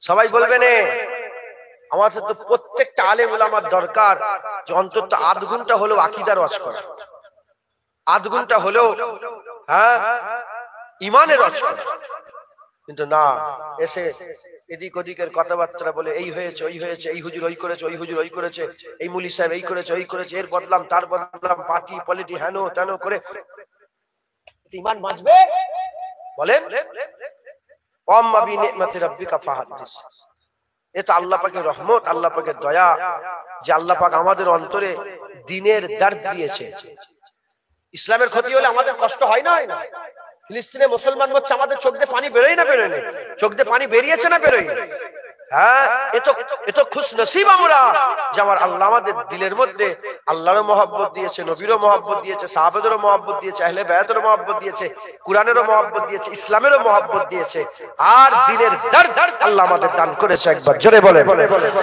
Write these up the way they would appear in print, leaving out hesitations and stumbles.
সবাই বলবেন আমার তো প্রত্যেকটা আলেম ওলামার দরকার যে অন্তত আধ ঘন্টা হলেও আকীদার ওয়াজ করা, আধ ঘন্টা হলেও ইমানের ওয়াজ করা। কিন্তু না, এসে এদিক ওদিকের কথাবার্তা বলে এই হয়েছে ওই হয়েছে, এই হুজুর ওই করেছে, ওই হুজুর ওই করেছে, এই মুলি সাহেব এই করেছে ওই করেছে, এর বদলাম তার বদলাম, পার্টি পলিটি হেন তেন করে ইমান বাঁচবে? বলেন আম্মা বিনিমাতি রাব্বিকা ফাহাদ্দিস। এ তো আল্লাহ পাকের রহমত, আল্লাহ পাকের দয়া যে আল্লাহ পাক আমাদের অন্তরে দ্বীনের দর্দ দিয়েছে। ইসলামের ক্ষতি হলে আমাদের কষ্ট হয় না? হয় না? ফিলিস্তিনে মুসলমান হচ্ছে, আমাদের চোখ দিয়ে পানি বেরোয় না বেরোয় না? চোখ দিয়ে পানি বেরিয়েছে না বেরোয়? হ্যাঁ, এ তো খুশ নসিব আমরা যে আমার আল্লাহ আমাদের দিলের মধ্যে আল্লাহরও মহব্বত দিয়েছে, নবীরও মহব্বত দিয়েছে, সাহাবাদেরও মহব্বত দিয়েছে, আহলে বায়াতেরও মহব্বত দিয়েছে, কুরআনেরও মহব্বত দিয়েছে, ইসলামেরও মহব্বত দিয়েছে, আর দিলের দর্দ আল্লাহ আমাদের দান করেছে। একবার জোরে বলে,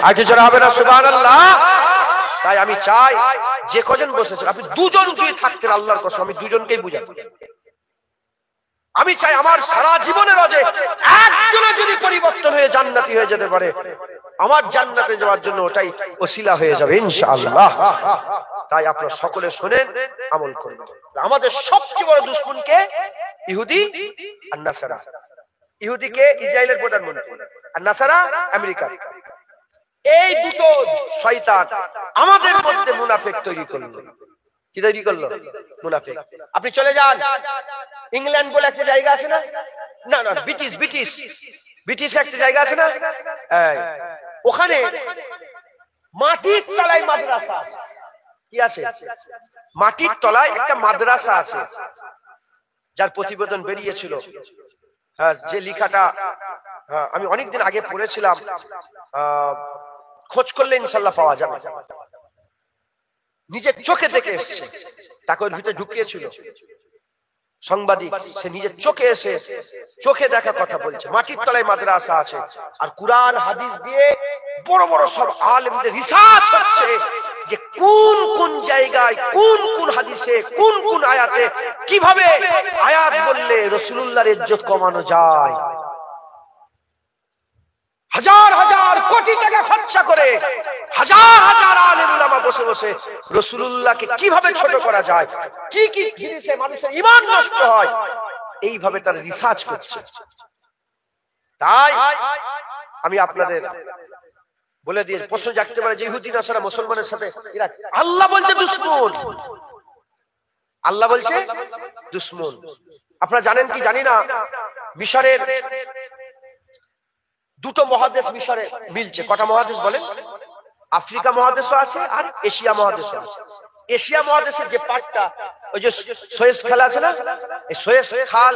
আগে জোরে হবে না সুবহানাল্লাহ? তাই আমি চাই যে কজন বসেছেন আপনি দুজন যদি থাকতেন, আল্লাহর কসম আমি দুজনকেই বুঝাতে। আমি চাই আমার সারা জীবনের অজে একজনের যদি পরিবর্তন হয়ে জান্নাতি হয়ে যেতে পারে, আমার জান্নাতে যাওয়ার জন্য ওটাই ওসিলা হয়ে যাবে ইনশাআল্লাহ। তাই আপনারা সকলে শুনেন, আমল করুন। আমাদের সবচেয়ে বড় দুশমন কে? ইহুদি আর নাসারা। ইহুদিকে ইসরায়েলের প্রধানমন্ত্রী, আর নাসারা আমেরিকার। এই দুটো শয়তান আমাদের মধ্যে মুনাফিক তৈরি করলো। কি তৈরি করলো? মুনাফিক। আপনি চলে যান ইংল্যান্ড বলে একটা জায়গা আছে না? না না, ব্রিটিশ একটা জায়গা আছে না? ওখানে মাটির তলায় মাদ্রাসা। কি আছে? মাটির তলায় একটা মাদ্রাসা আছে, যার প্রতিবেদন বেরিয়েছিল। হ্যাঁ, যে লেখাটা আমি অনেকদিন আগে পড়েছিলাম, খোঁজ করলে ইনশাল্লাহ পাওয়া যাবে। নিজের চোখে দেখে এসছে, তাকে ওর ভিতরে ঢুকিয়েছিল সাংবাদিক, সে নিজের চোখে এসে চোখে দেখা কথা বলছে। মাটির তলায় মাদ্রাসা আছে, আর কুরআন হাদিস দিয়ে বড় বড় সব আলেমদের রিসার্চ হচ্ছে যে কোন কোন জায়গায় কোন কোন হাদিসে কোন কোন আয়াতে কিভাবে আয়াত বললে রাসূলুল্লাহর ইজ্জত কমানো যায়। হাজার হাজার কোটি টাকা খরচা করে হাজার হাজার আলেম উলামা বসে বসে রাসূলুল্লাহকে কিভাবে ছোট করা যায়, কি কি জিনিসে মানুষের ঈমান নষ্ট হয়, এইভাবে তারা রিসার্চ করছে। তাই আমি আপনাদের বলে দিয়ে প্রশ্ন জাগতে পারে যে ইহুদি নাসারা মুসলমানের সাথে এরা, আল্লাহ বলছে দুশমন, আল্লাহ বলছে দুশমন। আপনারা জানেন কি জানি না, মিশরের দুটো মহাদেশ মিশরে মিলছে। কটা মহাদেশ বলেন? আফ্রিকা মহাদেশও আছে আর এশিয়া মহাদেশও আছে। এশিয়া মহাদেশের যে পার্টটা, ওই যে সুয়েজ খাল আছে না, এই সুয়েজ খাল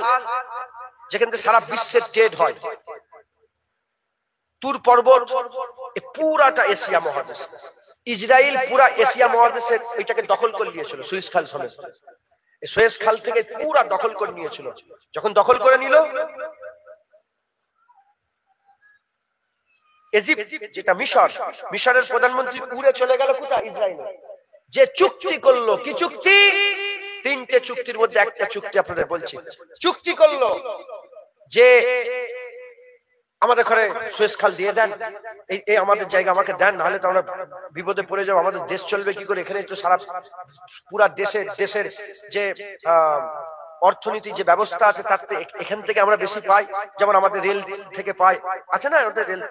যেখান থেকে সারা বিশ্বের ট্রেড হয়, তুর পর্বত, এই পুরাটা এশিয়া মহাদেশ। ইসরায়েল পুরা এশিয়া মহাদেশের ওইটাকে দখল করে নিয়েছিল সুয়েজ খাল সমেত। এই সুয়েজ খাল থেকে পুরা দখল করে নিয়েছিল। যখন দখল করে নিল, ইজিপ্ট যেটা মিশরের প্রধানমন্ত্রী উড়ে চলে গেল কোথায়? ইসরায়েলে। যে চুক্তি করলো, কি চুক্তি? তিনটে চুক্তির মধ্যে একটা চুক্তি আপনাদের বলছি। চুক্তি করলো যে আমাদের ঘরে সুয়েজ খাল দিয়ে দেন, এই আমাদের জায়গা আমাকে দেন, নাহলে তো আমরা বিপদে পড়ে যাবো, আমাদের দেশ চলবে কি করে? এখানে তো সারা পুরা দেশের যে অর্থনীতি যে ব্যবস্থা আছে তার এখান থেকে আমরা বেশি পাই, যেমন আমাদের রেল থেকে পাই, আছে না আমাদের রেল,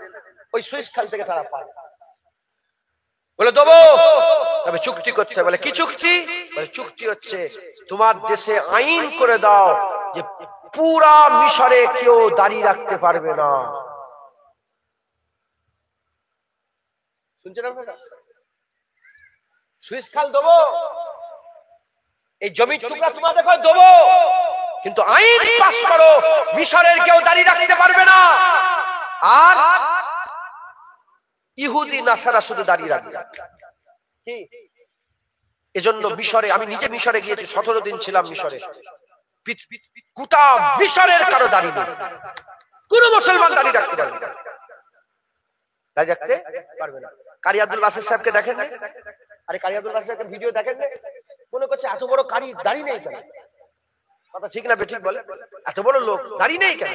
ওই সুয়েজ খাল থেকে তারা পায়। বলে দেবো, তবে চুক্তি করতে হবে। বলে কি চুক্তি? বলে চুক্তি হচ্ছে তোমার দেশে আইন করে দাও যে পুরা মিশরে কেউ দাঁড়িয়ে রাখতে পারবে না। শুনছেন আপনারা? সুয়েজ খাল দেবো, এই জমির টুকরা তোমাদের ঘরে দেবো, কিন্তু আইন পাস করো মিশরের কেউ দাঁড়িয়ে রাখতে পারবে না। আর ইহুদি নাসারা শুধু দাঁড়িয়ে রাখবে। কি এজন্য মিশরে, আমি নিজে মিশরে গিয়েছি, 17 দিন ছিলাম মিশরে। গোটা মিশরের কারো দাঁড়িয়ে নেই, কোন মুসলমান দাঁড়িয়ে রাখতে পারবে না, দাঁড়িয়ে রাখতে পারবে না। কারি আব্দুল বাসির সাহেবকে দেখেন না? আরে কারি আব্দুল বাসির সাহেবের ভিডিও দেখেন না? মনে করছে এত বড় কারি দাঁড়িয়ে নেই কেন? কথা ঠিক না বেঠিক বলে? এত বড় লোক দাঁড়িয়ে নেই কেন?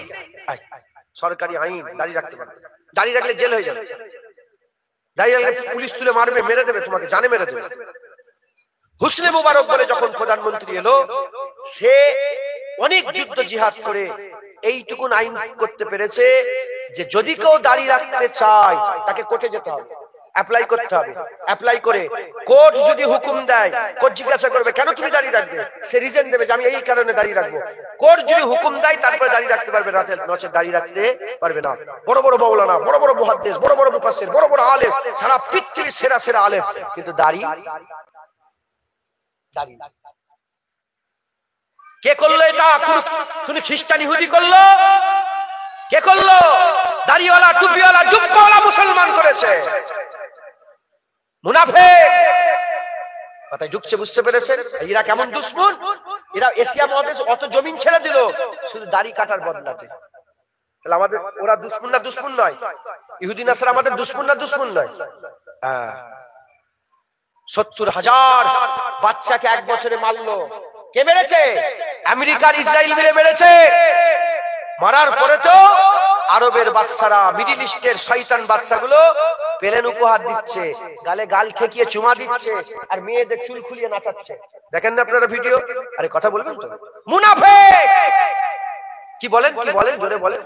সরকারি আইন দাঁড়িয়ে রাখতে পারবে। দাঁড়িয়ে রাখলে জেল হয়ে যাবে, দাঁড়িয়ে রাখলে পুলিশ তুলে মারবে, মেরে দেবে, তোমাকে জানে মেরে দেবে। হুসনে মুবারক বলে যখন প্রধানমন্ত্রী এলো, সে অনেক যুদ্ধ জিহাদ করে এইটুকুন আইন করতে পেরেছে যে যদি কেউ দাঁড়িয়ে রাখতে চায় তাকে কোর্টে যেতে হবে, অ্যাপ্লাই করতে হবে। অ্যাপ্লাই করে কোর্ট যদি হুকুম দেয়, কোর্ট জিজ্ঞাসা করবে কেন তুমি দাঁড়িয়ে রাখবে, সে রিজন দেবে যে আমি এই কারণে দাঁড়িয়ে রাখবো। কোর্ট যদি হুকুম দেয় তারপরে দাঁড়িয়ে রাখতে পারবে, নচেত দাঁড়িয়ে রাখতে পারবে না। বড় বড় মাওলানা, বড় বড় মুহাদ্দিস, বড় বড় মুফাসসির, বড় বড় আলেম, সারা পৃথিবীর সেরা সেরা আলেম, কিন্তু দাঁড়িয়ে কে করলো এটা? কোন খ্রিস্টান ইহুদি করলো? কে করলো? দাড়িওয়ালা, টুপিওয়ালা, জুব্বাওয়ালা মুসলমান করেছে। মুনাফিক কথায় ঢুকছে, বুঝতে পেরেছেন এরা কেমন দুশমন? এরা এশিয়া মহাদেশ অত জমিন ছেড়ে দিল শুধু দাড়ি কাটার বদলাতে। তাহলে আমাদের ওরা দুশমন না দুশমন নয়? ইহুদি নাসারা আমাদের দুশমন না দুশমন নয়? 70,000 বাচ্চাকে এক বছরে মারলো। কে মেরেছে? আমেরিকার ইসরায়েল মিলে মেরেছে। মারার পরে তো আরবের বাদশারা, মিডল ইস্টের শয়তান বাদশাগুলো পেলেন উপহার দিচ্ছে, গালে গাল ঠেকিয়ে চুমা দিচ্ছে, আর মেয়েদের চুল খুলিয়ে নাচাচ্ছে। দেখেন না আপনারা ভিডিও? আরে কথা বলবেন তো? মুনাফিক! কি বলেন, কি বলেন, জোরে বলেন।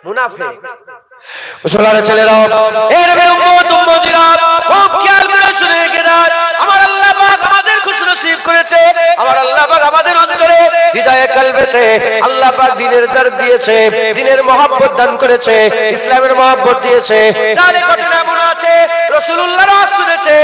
মুনাফিক। মুসলমানের ছেলেরা, এই নবীর উম্মত উম্মতিরা খুব খেয়াল করে শুনে রেখে দেন। আমার আল্লাহ পাক আমাদের খুশনসিব করেছে, আমার আল্লাহ পাক আমাদের অন্তরে হৃদয়ে কলবেতে আল্লাহ পাক দ্বীনের দরদ দিয়েছে, দ্বীনের মহব্বত দান করেছে, ইসলামের মহব্বত দিয়েছে। তাহলে কতটা মনে আছে রাসূলুল্লাহর ওয়াজ শুনেছে,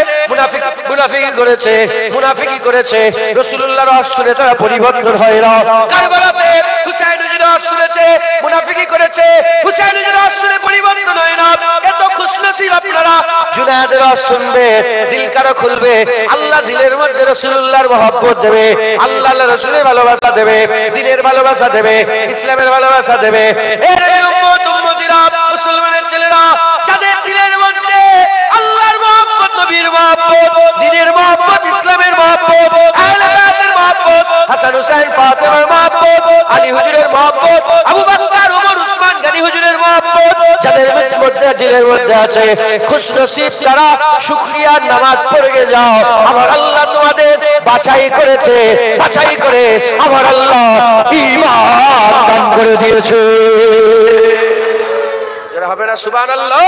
মুনাফিকি করেছে, মুনাফিকি করেছে। রাসূলুল্লাহর ওয়াজ শুনে তারা পরিবর্তন হয় না। কারবালাতে হুসাইন হুজুর ওয়াজ শুনেছে, মুনাফিকি করেছে। হুসাইন হুজুর ওয়াজ শুনে পরিবর্তন হয় না। এত খুশনসিব আপনারা। জুনায়েদের ওয়াজ শুনবে, দিল কারো খুলবে, আল্লাহ দিলের মধ্যে রাসূলুল্লাহর মহব্বত দেবে, আল্লাহর রাসূলের ভালোবাসা দেবে, দ্বীনের ভালোবাসা দেবে, ইসলামের ভালোবাসা দেবে। এই নবীর উম্মত উম্মতিরা, মুসলমানের ছেলেরা, যাদের দিলের মধ্যে আল্লাহর মহব্বত, নবীর মহব্বত, দ্বীনের মহব্বত, ইসলামের মহব্বত, আহলে বায়তের মহব্বত, হাসান হুসাইন ফাতেমার মহব্বত, আলী হুজুরের মহব্বত, আবু বকর ওমর উসমান গনি হুজুরের মহব্বত যাদের মধ্যে দিলের মধ্যে আছে, খুশনসিব তারা। শুকরিয়ার নামাজ পড়ে যাও, আমার আল্লাহ তোমাদের বাছাই করেছে, বাছাই করে আমার আল্লাহ ঈমান দান করে দিয়েছে। যারা হবে না সুবহানাল্লাহ।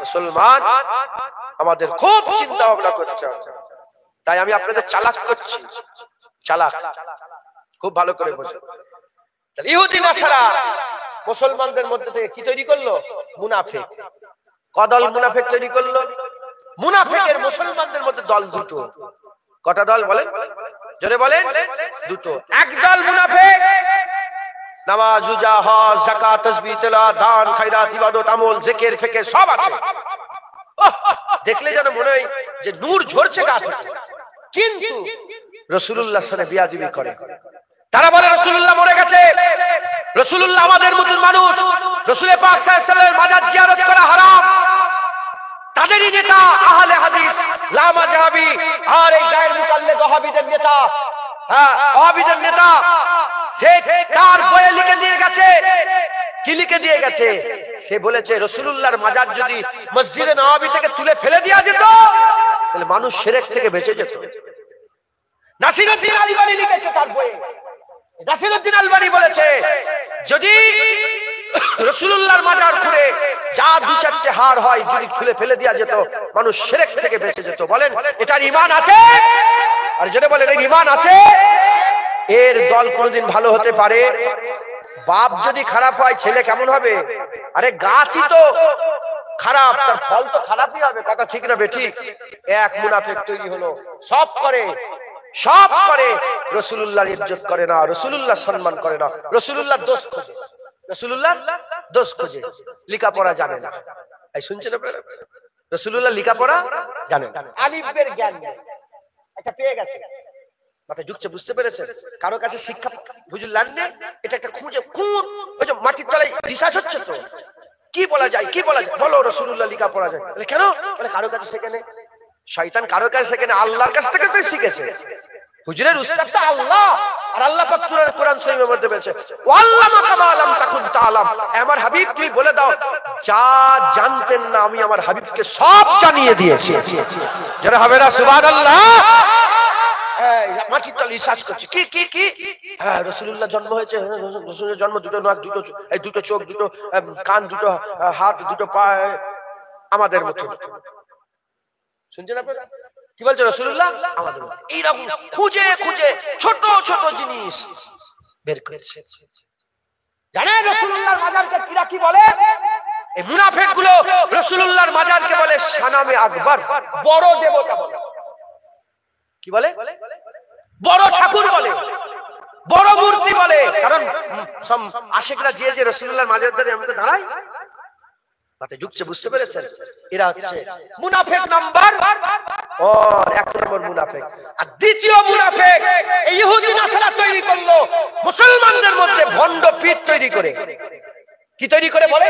মুসলমান আমাদের খুব চিন্তা ভাবনা করতে হবে। তাই আমি আপনাদের চালাক করছি, চালাক, খুব ভালো করে বোঝেন। ইহুদি নাসারা মুসলমানদের মধ্যে থেকে কি তৈরি করলো? মুনাফিক। কদল মুনাফিক তৈরি করলো। মুনাফিকের মুসলমানদের মধ্যে দল দুটো। কটা দল বলেন? জোরে বলেন। দুটো। এক দল মুনাফিক নামাজ, রোজা, হজ, যাকাত, তাসবিহ, তেলাওয়াত, দান, খায়রাত, ইবাদত, আমল, জিকির, ফিকির সব আছে। দেখলে যেন মনে হয় যে নূর ঝরছে গা থেকে, কিন্তু রাসূলুল্লাহর সাথে বিয়াদবি করে। তারা বলে রাসূলুল্লাহ মরে গেছে, রাসূলুল্লাহ আমাদের মতন মানুষ, রাসূল পাক সাল্লাল্লাহু আলাইহি ওয়াসাল্লামের মাজার জিয়ারত করা হারাম। তাদেরই নেতা আহলে হাদিস, লা মাযহাবি, আর এই গায়ের মুকাল্লিদ ওয়াহাবিদের নেতা, ওয়াহাবিদের নেতা, সে কার বইয়ে লিখে দিয়ে গেছে, কি লিখে দিয়ে গেছে? সে বলেছে রাসূলুল্লাহর মাজার যদি মসজিদে নববী থেকে তুলে ফেলে দেওয়া যেত তাহলে মানুষ শিরক থেকে বেঁচে যেত। নাসিরউদ্দিন আলবানী লিখেছে তার বইয়ে, নাসিরউদ্দিন আলবানী বলেছে যদি রাসূলুল্লাহর মাজার খুঁড়ে যা দু চারটে হার হয় যদি খুলে ফেলে দেওয়া যেত মানুষ শিরক থেকে বেঁচে যেত। বলেন এটার ঈমান আছে? আর যেটা বলেন এর ঈমান আছে, এর দল কোনদিন ভালো হতে পারে? বাপ যদি খারাপ হয় ছেলে কেমন হবে? আরে গাছই তো খারাপ, তার ফল তো খারাপই হবে। কথা ঠিক না বেঠিক? এক মুনাফিক তৈরি হলো, সব করে, সব করে, রাসূলুল্লাহর ইজ্জত করে না, রাসূলুল্লাহর সম্মান করে না, রাসূলুল্লাহর দোষ খোঁজে, রাসূলুল্লাহর দোষ খোঁজে, লেখাপড়া জানে না। এই শুনছেন আপনারা? রাসূলুল্লাহ লেখাপড়া জানেন, আলিফের জ্ঞান নেই, এটা পেয়ে গেছে, মাথায় ঢুকছে, বুঝতে পেরেছেন? কারো কাছে শিক্ষা হুজুর লানলে এটা একটা খুঁজে খুঁত, ওই যে মাটির তলায় রিসার্চ হচ্ছে তো, কি বলা যায়, কি বলা যায়, বলো রাসূলুল্লাহ লেখাপড়া যায়। কেন? মানে কারো কাছে শেখে নেই, শয়তান কারো কাছে শেখে না, আল্লাহর কাছ থেকে তো শিখেছে। হুজুরের উস্তাদ তো আল্লাহ, আর আল্লাহ পাক কোরআন শরীফের মধ্যে বলেছে ওয়াল্লামাকা মা লাম তাকুন তাআলাম, আমার হাবিব তুমি বলে দাও যা জানতেন না আমি আমার হাবিবকে সব জানিয়ে দিয়েছি। যারা হবে না সুবহানাল্লাহ। মাটির তলে রিসার্চ করছে কি কি কি, হ্যাঁ রাসূলুল্লাহ জন্ম হয়েছে, রাসূলের জন্ম দুটো নাক, দুটো চোখ, দুটো কান, দুটো হাত, দুটো পা আমাদের মতো। শুনছেন আপনারা কি বলছে রাসূলুল্লাহ? আমাদের এইরকম খুঁজে খুঁজে ছোট ছোট জিনিস বের করেছে। জানেন রাসূলুল্লাহর মাজারকে কিরা কি বলে? এই মুনাফিকগুলো রাসূলুল্লাহর মাজারকে বলে শানামে আকবার, বড় দেবতা বলে। কি বলে? বড় ঠাকুর বলে, বড় মূর্তি বলে। কারণ সব আশিকরা যে রাসূলুল্লাহর মাজারের ধারে আমাকে দাঁড়ায় মাথায় ঢুকছে, বুঝতে পেরেছেন? এরা হচ্ছে মুনাফিক নাম্বার এক নম্বর মুনাফিক। আর দ্বিতীয় মুনাফিক এই ইহুদি নাসারা তৈরি করলো মুসলমানদের মধ্যে ভণ্ড পীর তৈরি করে। কি তৈরি করে বলে?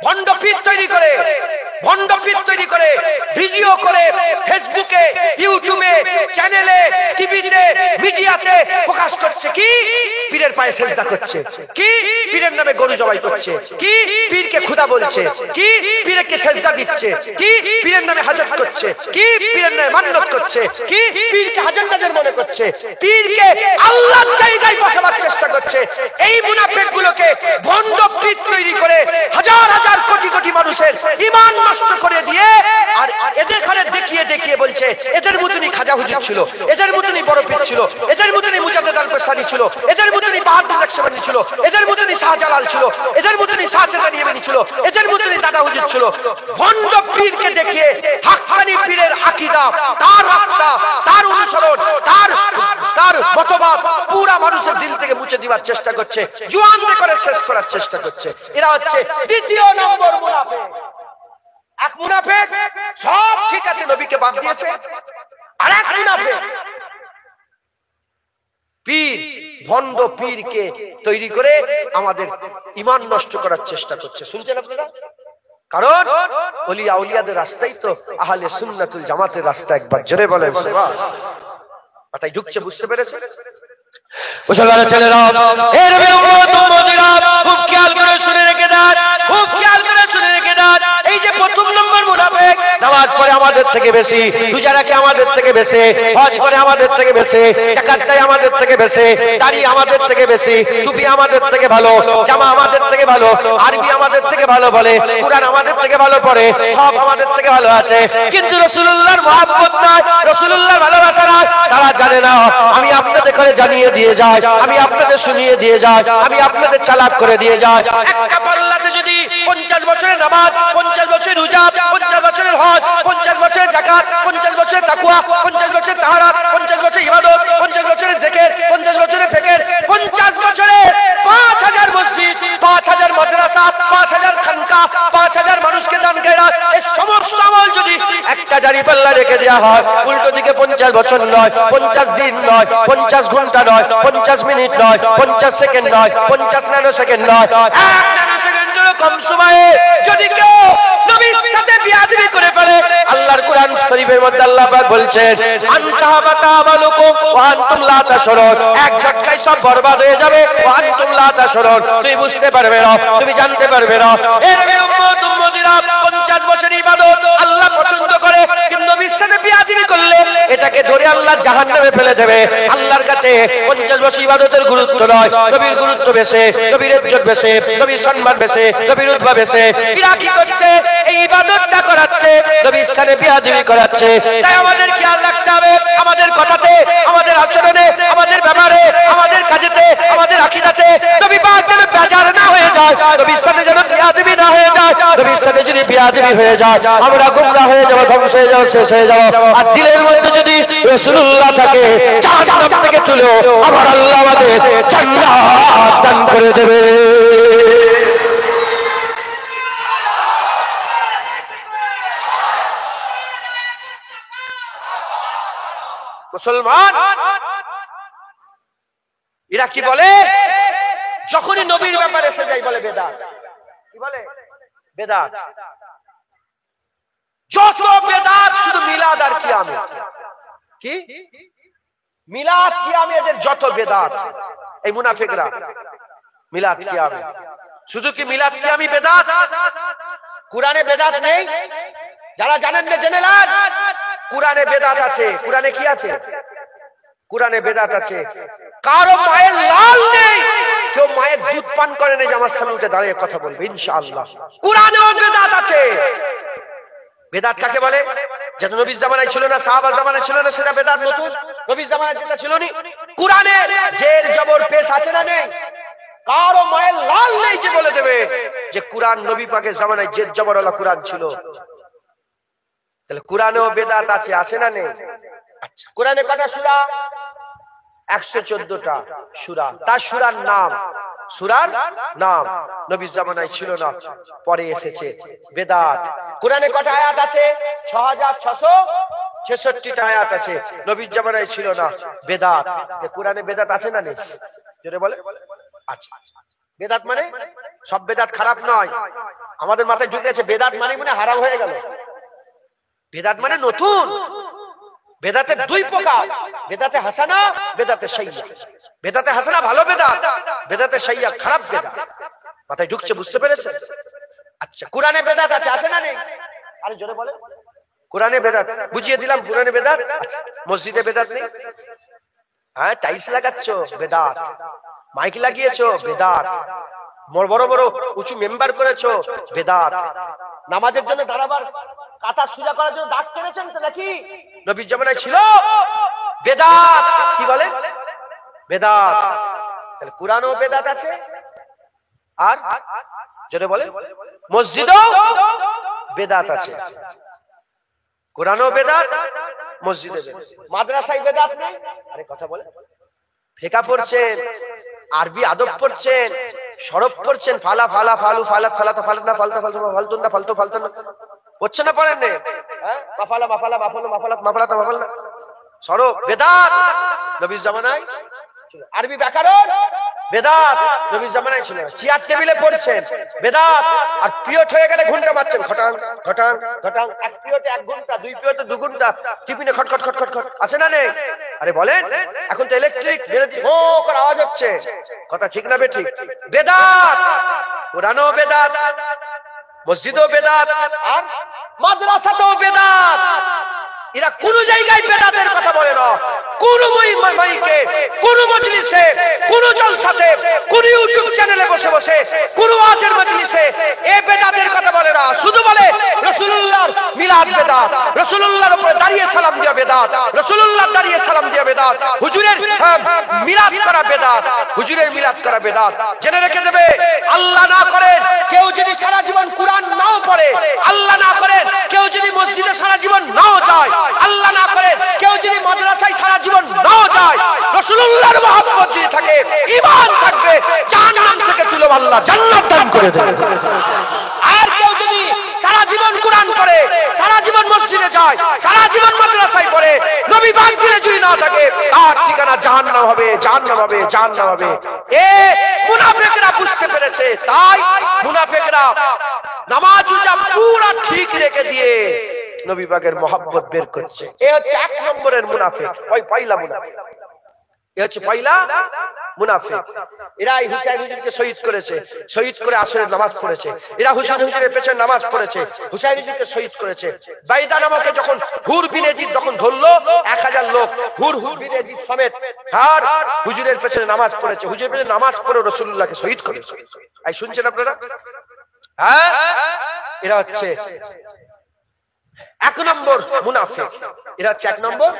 ভণ্ড পীর তৈরি করে, ভণ্ড পীর তৈরি করে ভিডিও করে ফেসবুকে, ইউটিউবে, চ্যানেলে, টিভিতে, মিডিয়াতে প্রকাশ করছে। কি পীরের পায়ে সেজদা করছে, কি পীরের নামে গরু জবাই করছে, কি পীরকে খোদা বলছে, কি পীরকে সেজদা দিচ্ছে, কি পীরের নামে হাজত করছে, কি পীরের নামে মান্নত করছে, কি পীরকে হাজার নাজার মনে করছে, পীরকে আল্লাহর জায়গায় বসাবার চেষ্টা করছে। এই মুনাফিকগুলোকে ভণ্ড পীর তৈরি করে হাজার হাজার কোটি কোটি মানুষের ঈমান নষ্ট করে দিয়ে, আর এদের ঘরে দেখিয়ে দেখিয়ে বলছে এদের মতনই খাজা হুজুর ছিল, এদের মতনই বড় পীর ছিল, এদের মতনই মুজাদ্দেদ আল বসারি ছিল, এদের মতনই বাহাদুর নকশবন্দি ছিল, এদের মতনই শাহজালাল ছিল, এদের মতনই শাহজালাল ইয়েমেনি ছিল, এদের মতনই দাদা হুজুর ছিল। ভণ্ড পীরকে দেখিয়ে হাক্কানি পীরের আকীদা, তার রাস্তা, তার অনুসরণ, তার মতবাদ পুরা মানুষের দিল থেকে মুছে দিবার চেষ্টা করছে, জুয়ান করে শেষ করার চেষ্টা করছে। এরা হচ্ছে দ্বিতীয় নম্বর মুনাফিক। এক মুনাফিক সব ঠিক আছে, নবীকে বাদ দিয়েছে। আর এক মুনাফিক পীর, ভণ্ড পীরকে তৈরি করে আমাদের ঈমান নষ্ট করার চেষ্টা করছে। শুনছেন আপনারা? কারণ ওলিয়া আউলিয়াদের রাস্তাই তো আহলে সুন্নাতুল জামাতের রাস্তা। একবার জোরে বলেন সুবহানাল্লাহ। মাথায় ঢুকছে, বুঝতে পেরেছে? মুসলমানের ছেলেরা, এর উম্মতিরা খুব খেয়াল করে শুনে রেখে দেন, খুব খেয়াল করে শুনে রেখে দেন। এই যে প্রথম নম্বর মুনাফিক, নামাজ পড়ে আমাদের থেকে বেশি, রোজা রাখে আমাদের থেকে বেশি, হজ করে আমাদের থেকে বেশি, যাকাত দেয় আমাদের থেকে বেশি, দাড়ি আমাদের থেকে বেশি, টুপি আমাদের থেকে ভালো, জামা আমাদের থেকে ভালো, আরবি আমাদের থেকে ভালো বলে, কুরআন আমাদের থেকে ভালো পড়ে, সব আমাদের থেকে ভালো আছে। কিন্তু রাসূলুল্লাহর মহব্বত নাই, রাসূলুল্লাহর ভালোবাসা নাই। তারা জানে না আমি আপনাদের করে জানিয়ে দিয়ে যাই, আমি আপনাদের শুনিয়ে দিয়ে যাই, আমি আপনাদের চালাক করে দিয়ে যাই। একটা পাল্লাতে যদি 50 বছরের নামাজ, 50 বছরের রোজা, 50 বছরের হজ, 50 বছরের যাকাত, 50 বছরের তাকওয়া, 50 বছরের তাহারাত, 50 বছরের ইবাদত, 50 বছরের জিকির, 50 বছরের ফিকির, 50 বছরের 5000 মসজিদ, 5000 মাদ্রাসা, 5000 খানকা, 5000 মানুষকে দান খেরাত, এই সমস্ত আমল যদি একটা দাড়ি পাল্লা রেখে দেওয়া হয়, উল্টো দিকে 50 বছর নয়, 50 দিন নয়, 50 ঘন্টা নয়, 50 মিনিট নয়, 50 সেকেন্ড নয়, 50 ন্যানো সেকেন্ড নয়, 1 ন্যানো সেকেন্ডেরও কম সময়ে যদি কেউ নবীর সাথে বিয়াদবি করে ফেলে, আল্লাহর কোরআন শরীফের মধ্যে আল্লাহ পাক বলছেন আনতাহাবাতা আমালুকুম ওয়া আনতুম লা তাশউরুন, এক ঝটকায় সব বরবাদ হয়ে যাবে। ওয়া আনতুম লা তাশউরুন, তুই বুঝতে পারবে না, তুমি জানতে পারবে না। এর উম্মতিরা 50 বছর ইবাদত আল্লাহ পছন্দ করে, কিন্তু নবীর সাথে বিয়াদবি করলে এটাকে ধরে আল্লাহ জাহান্নামে ফেলে দেবে। আল্লাহর কাছে 50 বছর ইবাদতের গুরুত্ব নয়, নবীর গুরুত্ব বেশি, নবীর ইজ্জত বেশি, নবীর সম্মান বেশি, নবীর উতবা বেশি। এরা কি করছে? এই ইবাদতটা করাচ্ছে, নবীর সাথে বিয়াদবি করাচ্ছে। তাই আমাদের খেয়াল রাখতে হবে, আমাদের কথাতে, আমাদের আচরণে, আমাদের ব্যাপারে, আমাদের কাজেতে, আমাদের আকীদাতে নবী পাক যেন বেজার না হয়ে যায়, নবীর সাথে যেন বিয়াদবি না হয়ে যায়। নবীর সাথে যদি বিয়াদবি হয়ে যায় আমরা গোমরাহ হয়ে যাব, ধ্বংস হয়ে যাব, শেষ হয়ে যাব। আর দিলের মধ্যে যদি রাসূলুল্লাহ থাকে, জাহান্নাম থেকে তুলে আবার আল্লাহ আমাদের জান্নাত দান করে দেবে। মুসলমান এরা কি বলে? যখনই নবীর ব্যাপারে এসে যায় বলে বেদাত। কি বলে? বেদাত। যত বেদাত শুধু মিলাদ আর কিয়ামত। কি মিলাদ কিয়ামে এদের যত বেদাত, এই মুনাফিকরা মিলাদ কিয়ামে, শুধু কি মিলাদ কিয়ামই বেদাত? কুরআনে বেদাত নেই? যারা জানেন না জেনে নেন, কুরআনে বেদাত আছে। কুরআনে কি আছে? কুরআনে বেদাত আছে। কারো মায়ের লাল নেই, কেউ মায়ের দুধ পান করে না, যে আমার সামনে উঠে দাঁড়িয়ে কথা বলবে ইনশাআল্লাহ। কুরআনেও বেদাত আছে। বেদাত কাকে বলে? যেটা নবীর জামানায় ছিল না, সাহাবা জামানায় ছিল না, সেটা বেদাত নতুন। নবীর জামানায় যেটা ছিল না, কুরআনে জের জবর পেশ আছে না নেই? কারো মায়ের লাল নেই যে বলে দেবে যে কুরআন নবী পাকের জামানায় জের জবর ওয়ালা কুরআন ছিল। তাহলে কুরআনেও বেদাত আছে, আছে না নেই? আচ্ছা, কুরআনে কটা সূরা? 114টা সূরা। তার সূরার নাম, সূরার নাম নবীর জামানায় ছিল না, পরে এসেছে। বেদাত। কুরআনে কটা আয়াত আছে? 6666টা আয়াত আছে, নবীর জামানায় ছিল না। বেদাত। কুরআনে বেদাত আছে না নেই? জোরে বলে। আচ্ছা, বেদাত মানে সব বেদাত খারাপ নয়। আমাদের মাথায় ঢুকেছে বেদাত মানে হারাম হয়ে গেল। বেদাত মানে নতুন। বেদাতের দুই প্রকার, বেদাতে হাসানা, বেদাতে সাইয়্যা। বেদাতে হাসানা ভালো বেদাত, বেদাতে সাইয়্যা খারাপ বেদাত। মাথায় ঢুকছে, বুঝতে পেরেছেন? আচ্ছা, কুরআনে বেদাত আছে, আছে না নেই? আরে জোরে বলে। কুরআনে বেদাত বুঝিয়ে দিলাম। কুরআনে বেদাত। আচ্ছা, মসজিদে বেদাত নেই? হ্যাঁ, টাইলস লাগাচ্ছো, বেদাত। মাইক লাগিয়েছো, বেদাত। বড় বড় উঁচু মেম্বার করেছো, বেদাত। নামাজের জন্য দাঁড়াবার কাতার সোজা করার জন্য দাগ টেনেছেন তো নাকি? নবীর জামানায় ছিল, বেদাত। কি বলে? বেদাত। তাহলে কুরআনেও বেদাত আছে। আর যদি বলে মসজিদেও বেদাত আছে। কুরআনেও বেদাত, মসজিদে বেদাত। মাদ্রাসায় বেদাত নেই? আরে কথা বলে। ফিকা পড়ছেন, আরবি আদব পড়ছেন, সরফ পড়ছেন, ফালা ফালা ফালু ফালাত ফালাতা ফালাতনা ফালতা ফালতু ফালতুনা ফালতু ফালতানা পড়ছেন না, পড়েন না? হ্যাঁ, মাফালা মাফালা মাফালু মাফালাত মাফালাতা মাফালনা সরফ বেদাত। নবীর জামানায় ছিল। আরবি ব্যাকরণ বেদাত, নবীর জামানায় ছিল। চেয়ার টেবিলে পড়ছেন, বেদাত। আর পিরিয়ড হয়ে গেলে ঘন্টা মারছেন, ঘটাং ঘটাং ঘটাং। এক পিরিয়ডে 1 ঘন্টা, 2 পিরিয়ডে 2 ঘন্টা, টিফিনে খটখট খটখট খট। আছে না নেই? আরে বলেন। এখন তো ইলেকট্রিক হো করে আওয়াজ হচ্ছে, কথা ঠিক না বেঠিক? বেদাত। কুরআনও বেদাত, মসজিদও বেদাত, আর মাদ্রাসাতেও বেদাত। এরা কোন জায়গায় বেদাতের কথা বলে না। কোন মাইকে, কোন মজলিসে, কোন জলসাতে, কোন ইউটিউব চ্যানেলে বসে বসে, কোন ওয়াজের মজলিসে এই বেদাতের কথা বলে না। শুধু বলে রাসূলুল্লাহর মিলাদ বেদাত, রাসূলুল্লাহর উপরে দাঁড়িয়ে সালাম দেওয়া বেদাত, রাসূলুল্লাহ দাঁড়িয়ে সালাম দেওয়া বেদাত, হুজুরের মিলাদ করা বেদাত, হুজুরের মিলাদ করা বেদাত। জেনে রেখে দেবে, আল্লাহ না করেন কেউ যদি সারা জীবন কুরআন নাও পড়ে, আল্লাহ না করেন কেউ যদি মসজিদে সারা জীবন নাও যায়, আল্লাহ না করেন কেউ যদি মাদ্রাসায় সারা জীবন নাও যায়, রাসূলুল্লাহর মহব্বত যদি থাকে, ঈমান থাকবে, জাহান্নাম থেকে তুলে আল্লাহ জান্নাত দান করে দেবে। আর কেউ যদি সারা জীবন কুরআন পড়ে, সারা জীবন মসজিদে যায়, সারা জীবন মাদ্রাসায় পড়ে, নবী পাক দিলে যদি না থাকে, তার ঠিকানা জাহান্নাম হবে, জাহান্নাম হবে, জাহান্নাম হবে। এ মুনাফিকরা বুঝতে পেরেছে। তাই মুনাফিকরা নামাজ রোজা পুরো ঠিক রেখে দিয়ে নবী পাকের মহব্বত বের করছে। এ হচ্ছে 1 নম্বরের মুনাফিক, ওই পয়লা মুনাফিক। এ হচ্ছে পয়লা মুনাফিক। এরা হুসাইন হুজুরকে শহীদ করেছে, শহীদ করে আসরের নামাজ পড়েছে। এরা হুসাইন হুজুরের পেছনে নামাজ পড়েছে, হুসাইন হুজুরকে শহীদ করেছে। বাইদা নামকে যখন হুর বিন ইয়াজিদ যখন ধরলো, 1000 লোক হুর বিন ইয়াজিদ সমেত আর হুজুরের পেছনে নামাজ পড়েছে। হুজুরের পেছনে নামাজ পড়ে রাসূলুল্লাহকে শহীদ করেছে। এই শুনছেন আপনারা? হ্যাঁ, এরা হচ্ছে 1 নম্বর মুনাফিক। এরা হচ্ছে 1 নম্বর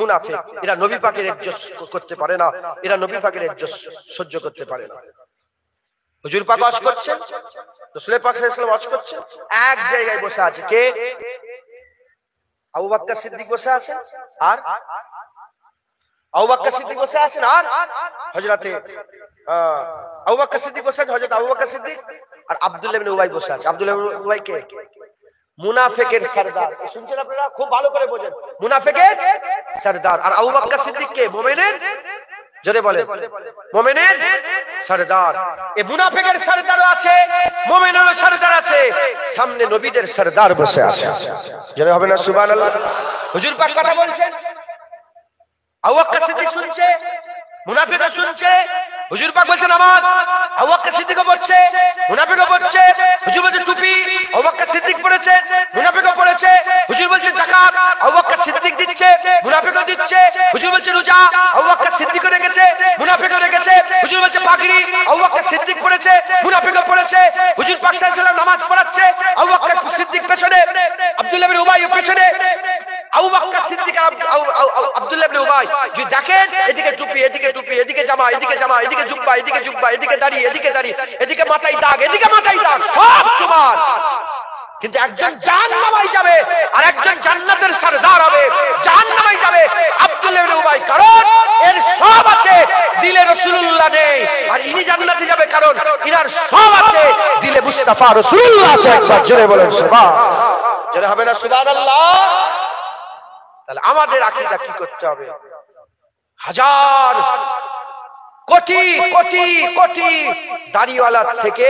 মুনাফিক। এরা নবী পাকের ইজ্জত করতে পারে না, এরা নবী পাকের ইজ্জত সহ্য করতে পারে না। হুজুর পাক ওয়াজ করছেন, রাসূল পাক সাল্লাল্লাহু আলাইহি ওয়াসাল্লাম ওয়াজ করছেন, এক জায়গায় বসে আছে। কে? আবু বকর সিদ্দিক বসে আছেন, আর আবু বকর সিদ্দিক বসে আছেন, আর হযরতে আবু বকর সিদ্দিক বসে আছেন, হযরত আবু বকর সিদ্দিক আর আব্দুল্লাহ ইবনে উবাই বসে আছে। আব্দুল্লাহ ইবনে উবাই কে? মুনাফিকের সরদার। শুনছেন আপনারা? খুব ভালো করে বোঝেন। মুনাফিকের সরদার। আর আবু বকর সিদ্দিক কে? মুমিনের, জোরে বলেন, মুমিনের সরদার। এই মুনাফিকের সরদারও আছে, মুমিনেরও সরদার আছে, সামনে নবীদের সরদার বসে আছে। জোরে হবে না সুবহানাল্লাহ? হুজুর পাক কথা বলছেন, আবু বকর সিদ্দিক শুনছে, মুনাফিকরা শুনছে, হুজুর পাক বলছে নামাজ, আবু বকর সিদ্দিকও পড়ছে, মুনাফিকও পড়ছে, হুজুর বলছে টুপি, আবু বকর সিদ্দিক পড়েছে, মুনাফিকও পড়েছে, হুজুর বলছে যাকাত, আবু বকর সিদ্দিক দিচ্ছে, মুনাফিকও দিচ্ছে, হুজুর বলছে রোজা, আবু বকর সিদ্দিকও রেখেছে, মুনাফিকও রেখেছে, হুজুর বলছে পাগড়ি, আবু বকর সিদ্দিক পড়েছে, মুনাফিকও পড়েছে, হুজুর পাক সাল্লাল্লাহু আলাইহি ওয়াসাল্লাম নামাজ পড়াচ্ছে, আবু বকর সিদ্দিক পেছনে, আব্দুল্লাহ ইবনে উবাই পেছনে, আবু বকর সিদ্দিক আর আব্দুল্লাহ ইবনে উবাই যদি দেখেন এদিকে টুপি, এদিকে টুপি, এদিকে জামা, এদিকে জামা, এদিকে জুব্বা, এদিকে জুব্বা, এদিকে দাড়ি, এদিকে দাড়ি, এদিকে মাথায় দাগ, এদিকে মাথায় দাগ, সব সমান। কিন্তু একজন জাহান্নামে যাবে আর একজন জান্নাতের সরদার হবে। জাহান্নামে যাবে আব্দুল্লাহ ইবনে উবাই, কারণ এর সব আছে, দিলে রাসূলুল্লাহ নেই। আর ইনি জান্নাতে যাবে কারণ ইনার সব আছে, দিলে মুস্তাফা রাসূলুল্লাহ আছে। একবার জোরে বলেন সুবহান, জোরে হবে না সুবহানাল্লাহ? তাহলে আমাদের আকীদা কি করতে হবে? হাজার কোটি কোটি কোটি দাড়িওয়ালা থেকে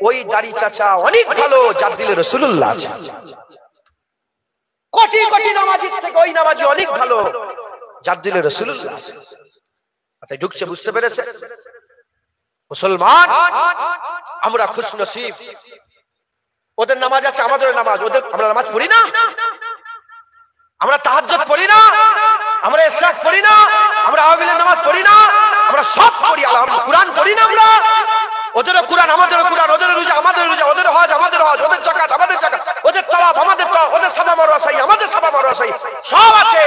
ওই দাড়ি চাচা অনেক ভালো যার দিলে রাসূলুল্লাহ আছে। কোটি কোটি নামাজি থেকে ওই নামাজি অনেক ভালো যার দিলে রাসূলুল্লাহ আছে। তাই ঢুকছে, বুঝতে পেরেছে মুসলমান? আমরা খুশনসিব, ওদের নামাজ আছে, আমাদের নামাজ, ওদের আমরা নামাজ পড়ি না, আমরা তাহাজ্জুদ পড়ি না, আমরা ইশরাক পড়ি না, আমরা আওয়াবিলের নামাজ পড়ি না, আমরা সব পড়ি আলহামদুলিল্লাহ। কুরআন পড়ি না আমরা, ওদেরও কুরআন আমাদেরও কুরআন, ওদের রোজা আমাদের রোজা, ওদের হজ আমাদের হজ, ওদের যাকাত আমাদের যাকাত, ওদের তাওয়াফ আমাদের তাওয়াফ, ওদের সাবা মারওয়া সাই আমাদের সাবা মারওয়া সাই, সব আছে।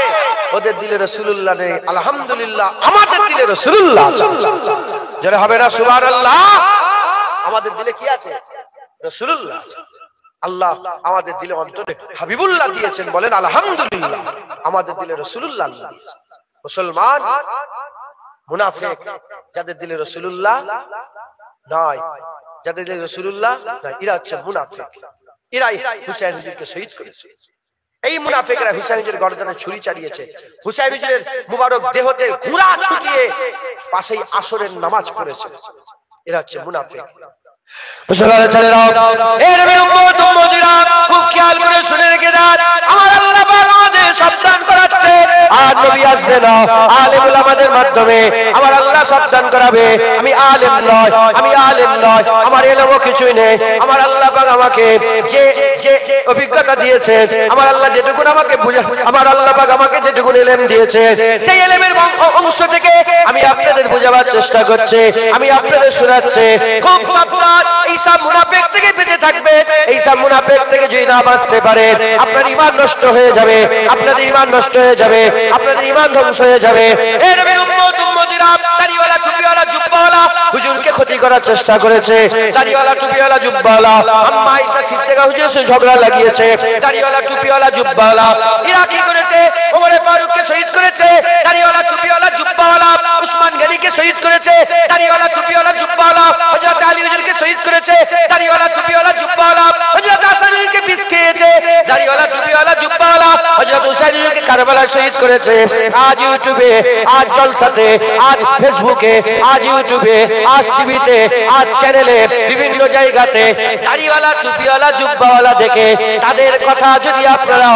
ওদের দিলে রাসূলুল্লাহ নেই, আলহামদুলিল্লাহ আমাদের দিলে রাসূলুল্লাহ আছে। যারা হবে না সুবহানাল্লাহ? আমাদের দিলে কি আছে? রাসূলুল্লাহ আছে। আল্লাহ আমাদের দিলে অন্তরে হাবিবুল্লাহ দিয়েছেন, বলেন আলহামদুলিল্লাহ। আমাদের দিলে রাসূলুল্লাহ আল্লাহ দিয়েছেন। মুসলমান মুনাফিক যাদের দিলে রাসূলুল্লাহ নাই, যাদের দিলে রাসূলুল্লাহ নাই, এরা হচ্ছে মুনাফিক। এরাই হুসাইন হুজুরকে শহীদ করেছে। এই মুনাফিকরা হুসাইন হুজুরের গর্দনে ছুরি চালিয়েছে, হুসাইন হুজুরের মুবারক দেহতে ঘোড়া ছুটিয়ে পাশেই আসরের নামাজ পড়েছে। এরা হচ্ছে মুনাফিক। মুসলমানের ছেলেরা, এর নবীর উম্মত উম্মতিরা খুব খেয়াল করে শুনে রেখে দেন, আমার আল্লাহ পাক আমাদের সাবধান করাচ্ছে। আর নবী আসবে না, আলেম উলামাদের মাধ্যমে আমার আল্লাহ সাবধান করাবে। আমি আলেম নয়, আমি আলেম নয়, আমার ইলমও কিছুই নেই। আমার আল্লাহ পাক আমাকে যে যে অভিজ্ঞতা দিয়েছে, আমার আল্লাহ যেটুকু আমাকে বুঝা, আমার আল্লাহ পাক আমাকে যেটুকু ইলম দিয়েছে, সেই ইলমের অংশ থেকে আমি আপনাদের বোঝাবার চেষ্টা করছি, আমি আপনাদের শোনাচ্ছি। খুব সাবধান, এইসব মুনাফিক থেকে বেঁচে থাকবে। এইসব মুনাফিক থেকে যদি না বাঁচতে পারে, আপনার ঈমান নষ্ট হয়ে যাবে, আপনাদের ঈমান নষ্ট হয়ে যাবে, আপনাদের ঈমান ধ্বংস হয়ে যাবে। এর নবীর উম্মত উম্মতিরা দাড়িওয়ালা টুপিওয়ালা জুব্বাওয়ালা হুজুরকে ক্ষতি করার চেষ্টা করেছে। দাড়িওয়ালা টুপিওয়ালা জুব্বাওয়ালা আম্মা আয়েশা সিদ্দিকা হুজুরের সাথে ঝগড়া লাগিয়েছে। দাড়িওয়ালা টুপিওয়ালা জুব্বাওয়ালা এরা কি করেছে? ওমর ফারুককে শহীদ করেছে। দাড়িওয়ালা টুপিওয়ালা জুব্বাওয়ালা উসমান গনিকে শহীদ করেছে। দাড়িওয়ালা টুপিওয়ালা জুব্বাওয়ালা হযরত আলী হুজুরকে শহীদ করেছে। দাড়িওয়ালা টুপিওয়ালা জুব্বাওয়ালা হযরত হাসান হুজুরকে পিস খেয়েছে। দাড়িওয়ালা টুপিওয়ালা জুব্বাওয়ালা হযরত হুসাইন হুজুরকে কারবালায় শহীদ করেছে। আজ ইউটিউবে, আজ জলসাতে, আজ ফেসবুকে, আজ ইউটিউবে, আজ টিভিতে, আজ চ্যানেলে, বিভিন্ন জায়গাতে দাড়িওয়ালা টুপিওয়ালা জুব্বাওয়ালা দেখে তাদের কথা যদি আপনারা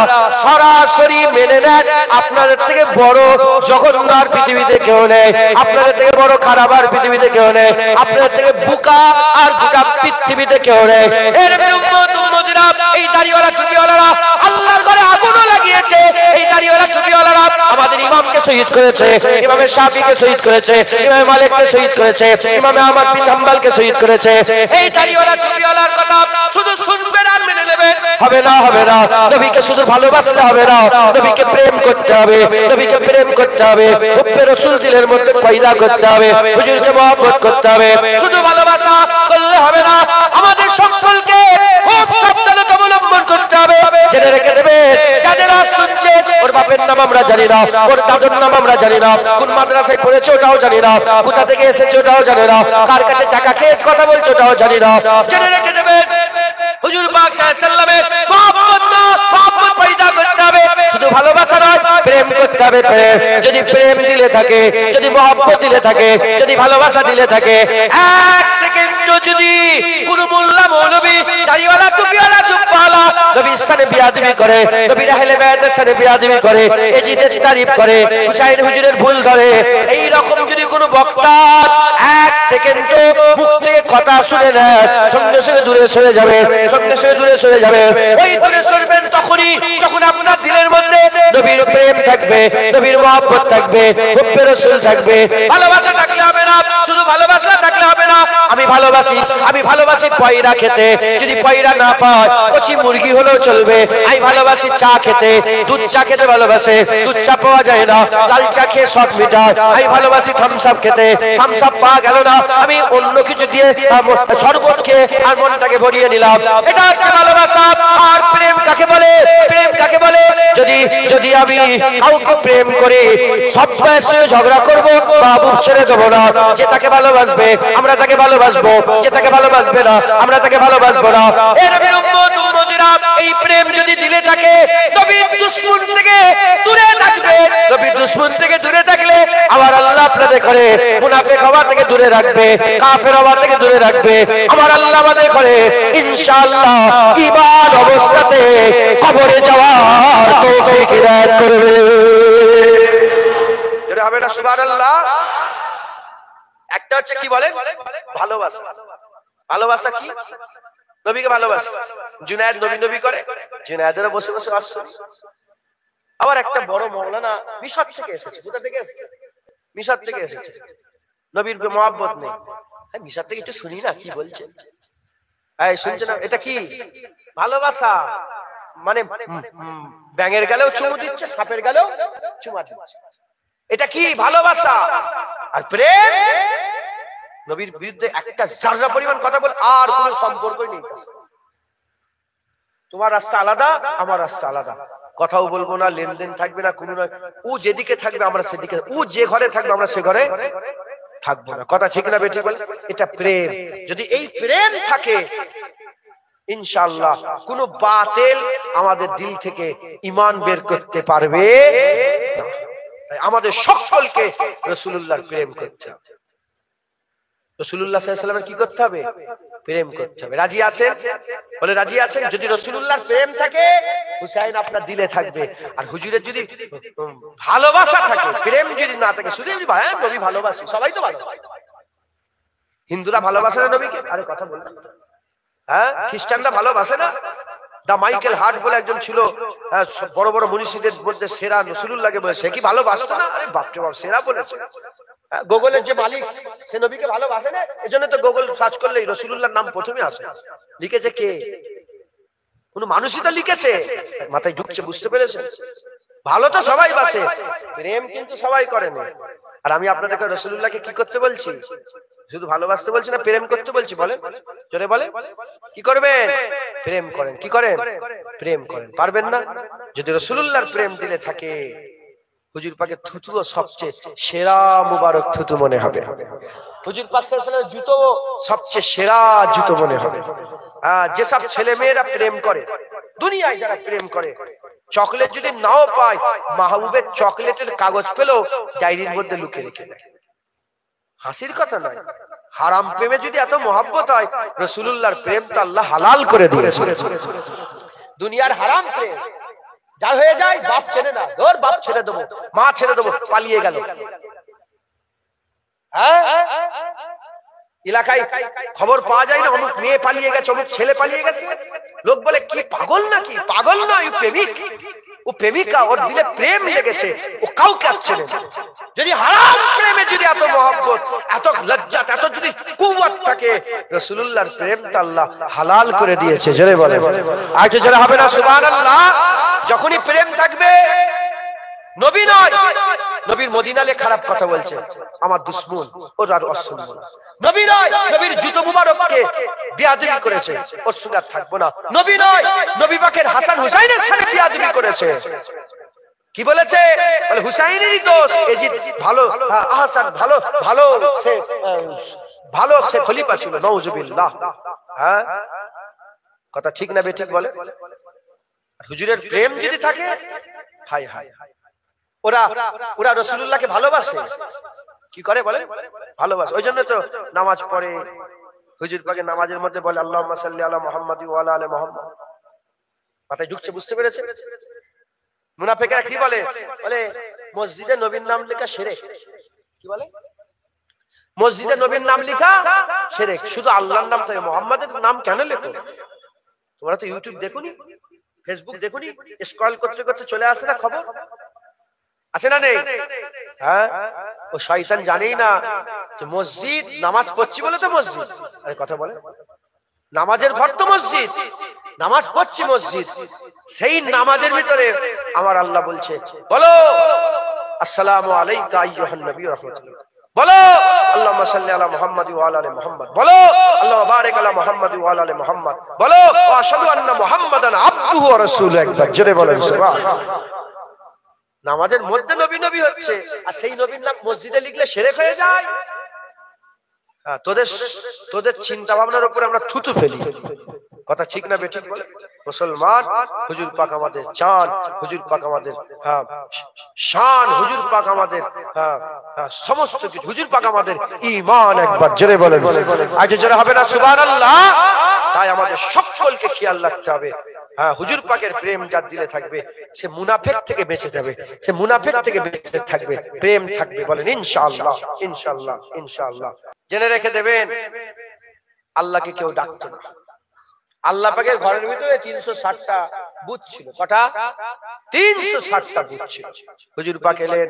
সরাসরি মেনে নেন, আপনাদের থেকে বড় জঘন্য আর পৃথিবীতে কেউ নেই, আপনাদের থেকে বড় খারাপ আর পৃথিবীতে কেউ নেই, আপনাদের থেকে বুকা আর দুটা পৃথিবীতে কেউ নেই। এর উম্মত উম্মতিরা এই দাড়িওয়ালা টুপিওয়ালারা আল্লাহর ঘরে আগুনও লাগিয়েছে। এই দাড়িওয়ালা টুপিওয়ালারা আমাদের ইমামকে শহীদ করেছে, ইমামে শাফিকে শহীদ করেছে, ইমামে মালিককে শহীদ করেছে, ইমামে আহমদ বিন হাম্বলকে শহীদ করেছে। এই দাড়িওয়ালা টুপিওয়ালার কথা শুধু শুনবেন আর মেনে নেবেন, হবে না, হবে না। নবীকে শুধু ভালোবাসলে হবে না, নবীকে প্রেম করতে হবে, নবীকে প্রেম করতে হবে, হুব্বে রাসূল দিলের মধ্যে পয়দা করতে হবে, হুজুরকে মহব্বত করতে হবে। শুধু ভালোবাসা করলে হবে না, আমাদের সকলকে খুব সাবধানতা অবলম্বন করতে হবে। জেনে রেখে দেবে, যারা শুনছে ওর বাপের নাম আমরা জানি না, ওর দাদুর নাম আমরা জানি না, কোন মাদ্রাসায় পড়েছে ওটাও জানি না, কোথা থেকে এসেছে ওটাও জানি না, কার কাছে টাকা খেয়েছে কথা বলছে ওটাও জানি না। জেনে রেখে দেবে, হুজুর পাক সাল্লাল্লাহু আলাইহি ওয়াসাল্লামের মহব্বত পয়দা করতে হবে। শুধু ভালোবাসা নয়, প্রেম করতে হবে। প্রেম যদি প্রেম দিলে থাকে, যদি মহব্বত দিলে থাকে, যদি ভালোবাসা দিলে থাকে, এক সেকেন্ড যদি কোন মোল্লা মৌলবী দাড়িওয়ালা টুপিওয়ালা জুব্বাওয়ালা নবী নবীর সাথে বিয়াদবি করে, নবীর আহলে বাইতের সাথে বিয়াদবি করে, এজিদের তারিফ করে, হুসাইন হুজুরের ভুল ধরে, এই রকম যদি কোনো বক্তা এক সেকেন্ডে মুখ থেকে কথা শুনে নেয়, সঙ্গে সঙ্গে দূরে সরে যাবে, সঙ্গে সঙ্গে দূরে সরে যাবে। ওই দূরে সরবেন তখনই যখন আপনার দিলের মধ্যে নবীর প্রেম থাকবে, নবীর মহব্বত থাকবে, হুব্বে রাসূল থাকবে। ভালোবাসা থাকলে হবে না, শুধু ভালোবাসা থাকলে হবে না। আমি ভালোবাসি পয়রা খেতে, যদি পয়রা না পায় কচি মুরগি হলেও চলবে। আমি ভালোবাসি চা খেতে, দুধ চা খেতে ভালোবাসে, দুধ চা পাওয়া যায় না, লাল চা খেয়ে শখ মিটায়। আমি ভালোবাসি থামস আপ খেতে, থামস আপ পাওয়া গেল না, আমি অন্য কিছু দিয়ে শরবত খেয়ে আর মনটাকে ভরিয়ে নিলাম। এটা হচ্ছে ভালোবাসা। আর প্রেম কাকে বলে? প্রেম কাকে বলে? যদি আমি কাউকে প্রেম করি, সব বয়সে ঝগড়া করবো, বাবুর ছেড়ে দেবো না। যে তাকে ভালোবাসবে আমরা তাকে ভালোবাসবো, যে তাকে ভালোবাসবে না আমরা তাকে ভালোবাসবো না। এই নবীর উম্মত উম্মতিরা, এই প্রেম যদি দিলে থাকে, নবীর দুশমন থেকে দূরে থাকবে। নবীর দুশমন থেকে দূরে থাকলে আমার আল্লাহ আপনাদের করে মুনাফিক হওয়া থেকে দূরে রাখবে, কাফের হওয়া থেকে দূরে রাখবে। আমার আল্লাহ আমাদের করে ইনশাআল্লাহ ঈমান অবস্থাতে কবরে যাওয়ার তৌফিক ইনায়াত করবে। যেটা হবে না সুবহানাল্লাহ। একটা হচ্ছে কি বলেন? ভালোবাসা। ভালোবাসা কি? নবীকে ভালোবাসা। জুনায়েদ নবী করে, জুনায়েদেরও বসে বসে আসছে। আবার একটা বড় মাওলানা মিশর থেকে এসেছে। কোথা থেকে এসেছে? মিশর থেকে এসেছে। নবীর মহব্বত নেই। মিশর থেকে একটু শুনি না কি বলছে। এই শুনছেন না? এটা কি ভালোবাসা? মানে ব্যাঙের গালেও চুমু দিচ্ছে, সাপের গালেও চুমা দিচ্ছে। এটা কি ভালোবাসা? আর প্রেম? নবীর বিরুদ্ধে একটা জাররা পরিমাণ কথা বলে আর কোনো সম্পর্কই নেই। তোমার রাস্তা আলাদা, আমার রাস্তা আলাদা, কথাও বলবো না, লেনদেন থাকবে না, কোনো না। ও যেদিকে থাকবে আমরা সেদিকে, ও যে ঘরে থাকবে আমরা সে ঘরে থাকবো না। কথা ঠিক না বেঠিক বলে? এটা প্রেম। যদি এই প্রেম থাকে ইনশাআল্লাহ কোন বাতিল আমাদের দিল থেকে ঈমান বের করতে পারবে না। তাই আমাদের সকলকে রাসূলুল্লাহর প্রেম করতে হবে। রাসূলুল্লাহ সাল্লাল্লাহু আলাইহি ওয়াসাল্লামের কি করতে হবে? প্রেম করতে হবে। রাজি আছেন? বলে রাজি আছেন? যদি রাসূলুল্লাহর প্রেম থাকে হুসাইন আপনার দিলে থাকবে। আর হুজুরের যদি ভালোবাসা থাকে, প্রেম যদি না থাকে, শুধু ভাই নবী ভালোবাসি, সবাই তো ভালোবাসে। হিন্দুরা ভালোবাসে না নবীকে? আরে কথা বলবেন। হ্যাঁ, খ্রিস্টানরা ভালোবাসে না? দা মাইকেল হার্ট বলে একজন ছিল, বড় বড় মনীষীদের মধ্যে সেরা, রাসূলুল্লাহকে বলে সে কি ভালোবাসতো না? আরে বাপ রে বাপ, সেরা বলেছে। গুগলের যে মালিক সে নবীকে ভালোবাসে না? এজন্য তো গুগল সার্চ করলেই রাসূলুল্লাহর নাম প্রথমে আসে। লিখেছে কে? কোন মানুষই তো লিখেছে, মাথায় ঢুকছে, বুঝতে পেরেছে? ভালো তো সবাই বাসে, প্রেম কিন্তু সবাই করে না। আর আমি আপনাদেরকে রাসূলুল্লাহকে কি করতে বলছি? শুধু ভালোবাসতে বলছি না, প্রেম করতে বলছি। বলেন, জোরে বলেন। কি করবেন? প্রেম করেন। কি করেন? প্রেম করেন। পারবেন না? যদি রাসূলুল্লাহর প্রেম দিলে থাকে, হুজুর পাকের থুতুও সবচেয়ে সেরা মুবারক থুতু মনে হবে। হুজুর পাক সাল্লাল্লাহু আলাইহি ওয়াসাল্লামের জুতো সবচেয়ে সেরা জুতো মনে হবে। যেসব ছেলে মেয়েরা প্রেম করে, দুনিয়ায় যারা প্রেম করে, চকলেট যদি নাও পায়, মাহবুবের চকলেটের কাগজ পেলেও ডায়েরির মধ্যে লুকিয়ে রেখে দেয়। হাসির কথা নয়। হারাম প্রেমে যদি এত মহব্বত হয়, রাসূলুল্লাহর প্রেম তো আল্লাহ হালাল করে দিয়েছে। দুনিয়ার হারাম প্রেম যার হয়ে যায়, বাপ ছেড়ে না, ধর বাপ ছেড়ে দেবো, মা ছেড়ে দেবো, পালিয়ে গেল। এলাকায় খবর পাওয়া যায় না, অমুক মেয়ে পালিয়ে গেছে, অমুক ছেলে পালিয়ে গেছে। লোক বলে কি পাগল নাকি? পাগল নয়, ও প্রেমিক, ও প্রেমিকা, ওর দিলে প্রেম লেগেছে, ও কাউকে ছেড়ে না। যদি হারাম প্রেমে যদি এত মহব্বত, এত লজ্জাত, এত যদি কুওয়াত থাকে, রাসূলুল্লাহর প্রেম তো আল্লাহ হালাল করে দিয়েছে। জোরে বলে, আর যারা হবে না সুবহানাল্লাহ। যখনই প্রেম থাকবে, নবী নয়, নবীর মদিনালে খারাপ কথা বলছে, আমার দুশমন, ওর আর অসম্মান। নবী নয়, নবীর জুতো মুবারককে বেয়াদবি করেছে, ওর সঙ্গে থাকবো না। নবী নয়, নবী পাকের হাসান হুসাইনের সাথে বেয়াদবি করেছে। কি বলেছে? বলে হুসাইনেরই দোষ, এজিদ ভালো, হাসান ভালো, ভালো সে ভালো সে খলিফা ছিল, নাউজুবিল্লাহ। হ্যাঁ, কথা ঠিক না বেঠিক বলে? হুজুরের প্রেম যদি থাকে, হায় হায়, ওরা রাসূলুল্লাহকে ভালোবাসে। কি করে বলে? ভালোবাসে। ওই জন্য তো নামাজ পড়ে, হুজুর পাকের নামাজের মধ্যে বলে আল্লাহুম্মা সাল্লি আলা মুহাম্মাদি ওয়া আলা আলি মুহাম্মাদ। মাথায় ঢুকছে, বুঝতে পেরেছে? মুনাফিকরা কি বলে? বলে মসজিদে নবীর নাম লেখা শিরক। কি বলে? মসজিদে নবীর নাম লেখা শিরক। শুধু আল্লাহর নাম থাকে, মুহাম্মাদের নাম কেন লেখো? তোমরা তো ইউটিউব দেখোনি, ফেসবুক দেখোনি, স্ক্রল করতে করতে চলে আসে না খবর? আছে না নেই? হ্যাঁ, ও শয়তান জানেই না যে মসজিদ নামাজ পড়ছি বলে তো মসজিদ। আরে কথা বলে, নামাজের ঘর তো মসজিদ, নামাজ পড়ছি মসজিদ। সেই নামাজের ভিতরে আমার আল্লাহ বলছে, বলো আসসালামু আলাইকা আইয়ুহান নবী ওয়া রাহমাতুল্লাহ, বলো আল্লাহুম্মা সাল্লি আলা মুহাম্মাদ ওয়া আলা আলি মুহাম্মাদ, বলো আল্লাহুম্মা বারিক আলা মুহাম্মাদ ওয়া আলা আলি মুহাম্মাদ, বলো ওয়া আশহাদু আন্না মুহাম্মাদান আবদুহু ওয়া রাসূলুহু। একবার জোরে বলেন সুবহানাল্লাহ। নামাজের মধ্যে নবী নবী হচ্ছে, আর সেই নবীর নাম মসজিদে লিখলে শিরক হয়ে যায়। তোদের চিন্তা ভাবনার উপরে আমরা থুতু ফেলি। কথা ঠিক না বেঠিক বলে? মুসলমান, হুজুর পাক আমাদের জান, হুজুর পাক আমাদের শান, হুজুর পাক আমাদের সমস্ত কিছু, হুজুর পাক আমাদের ঈমান। একবার জোরে বলেন, আগে জোরে হবে না সুবহানাল্লাহ? তাই আমাদের সকলকে খেয়াল রাখতে হবে। হুজুর পাকের প্রেম যার দিলে থাকবে সে মুনাফিক থেকে বেঁচে যাবে, সে মুনাফিক থেকে বেঁচে থাকবে, প্রেম থাকবে। বলেন ইনশাআল্লাহ, ইনশাআল্লাহ, ইনশাআল্লাহ। জেনে রেখে দেবেন, আল্লাহকে কেউ ডাকতো না। আল্লাহ পাকের ঘরের ভিতরে 360টা বুথ ছিল। কটা? 360টা বুথ ছিল। হুজুর পাক এলেন,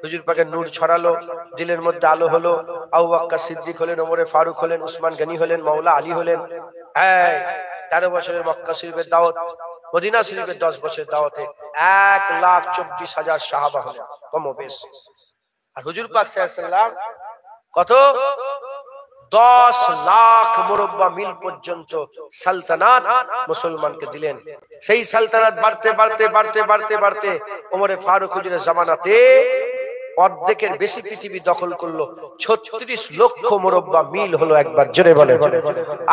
হুজুর পাকের নূর ছড়ালো, দিলের মধ্যে আলো হলো। আবু বকর সিদ্দিক হলেন, ওমরে ফারুক হলেন, উসমান গনি হলেন, মাওলা আলী হলেন। 13 বছরের মক্কা শরীফের দাওয়াত, মদিনা শরীফের 10 বছরের দাওয়াতে 1,24,000 সাহাবা হলেন কমবেশ। আর হুজুর পাক সাল্লাল্লাহু আলাইহি ওয়াসাল্লাম কত? 10 লাখ মুরব্বা মিল পর্যন্ত সালতানাত মুসলমানকে দিলেন। সেই সালতানাত বাড়তে বাড়তে বাড়তে বাড়তে বাড়তে ওমরে ফারুক হুজুরের জামানাতে অর্ধেকের বেশি পৃথিবী দখল করলো। 36 লক্ষ মুরব্বা মিল হলো। একবার জোরে বলে,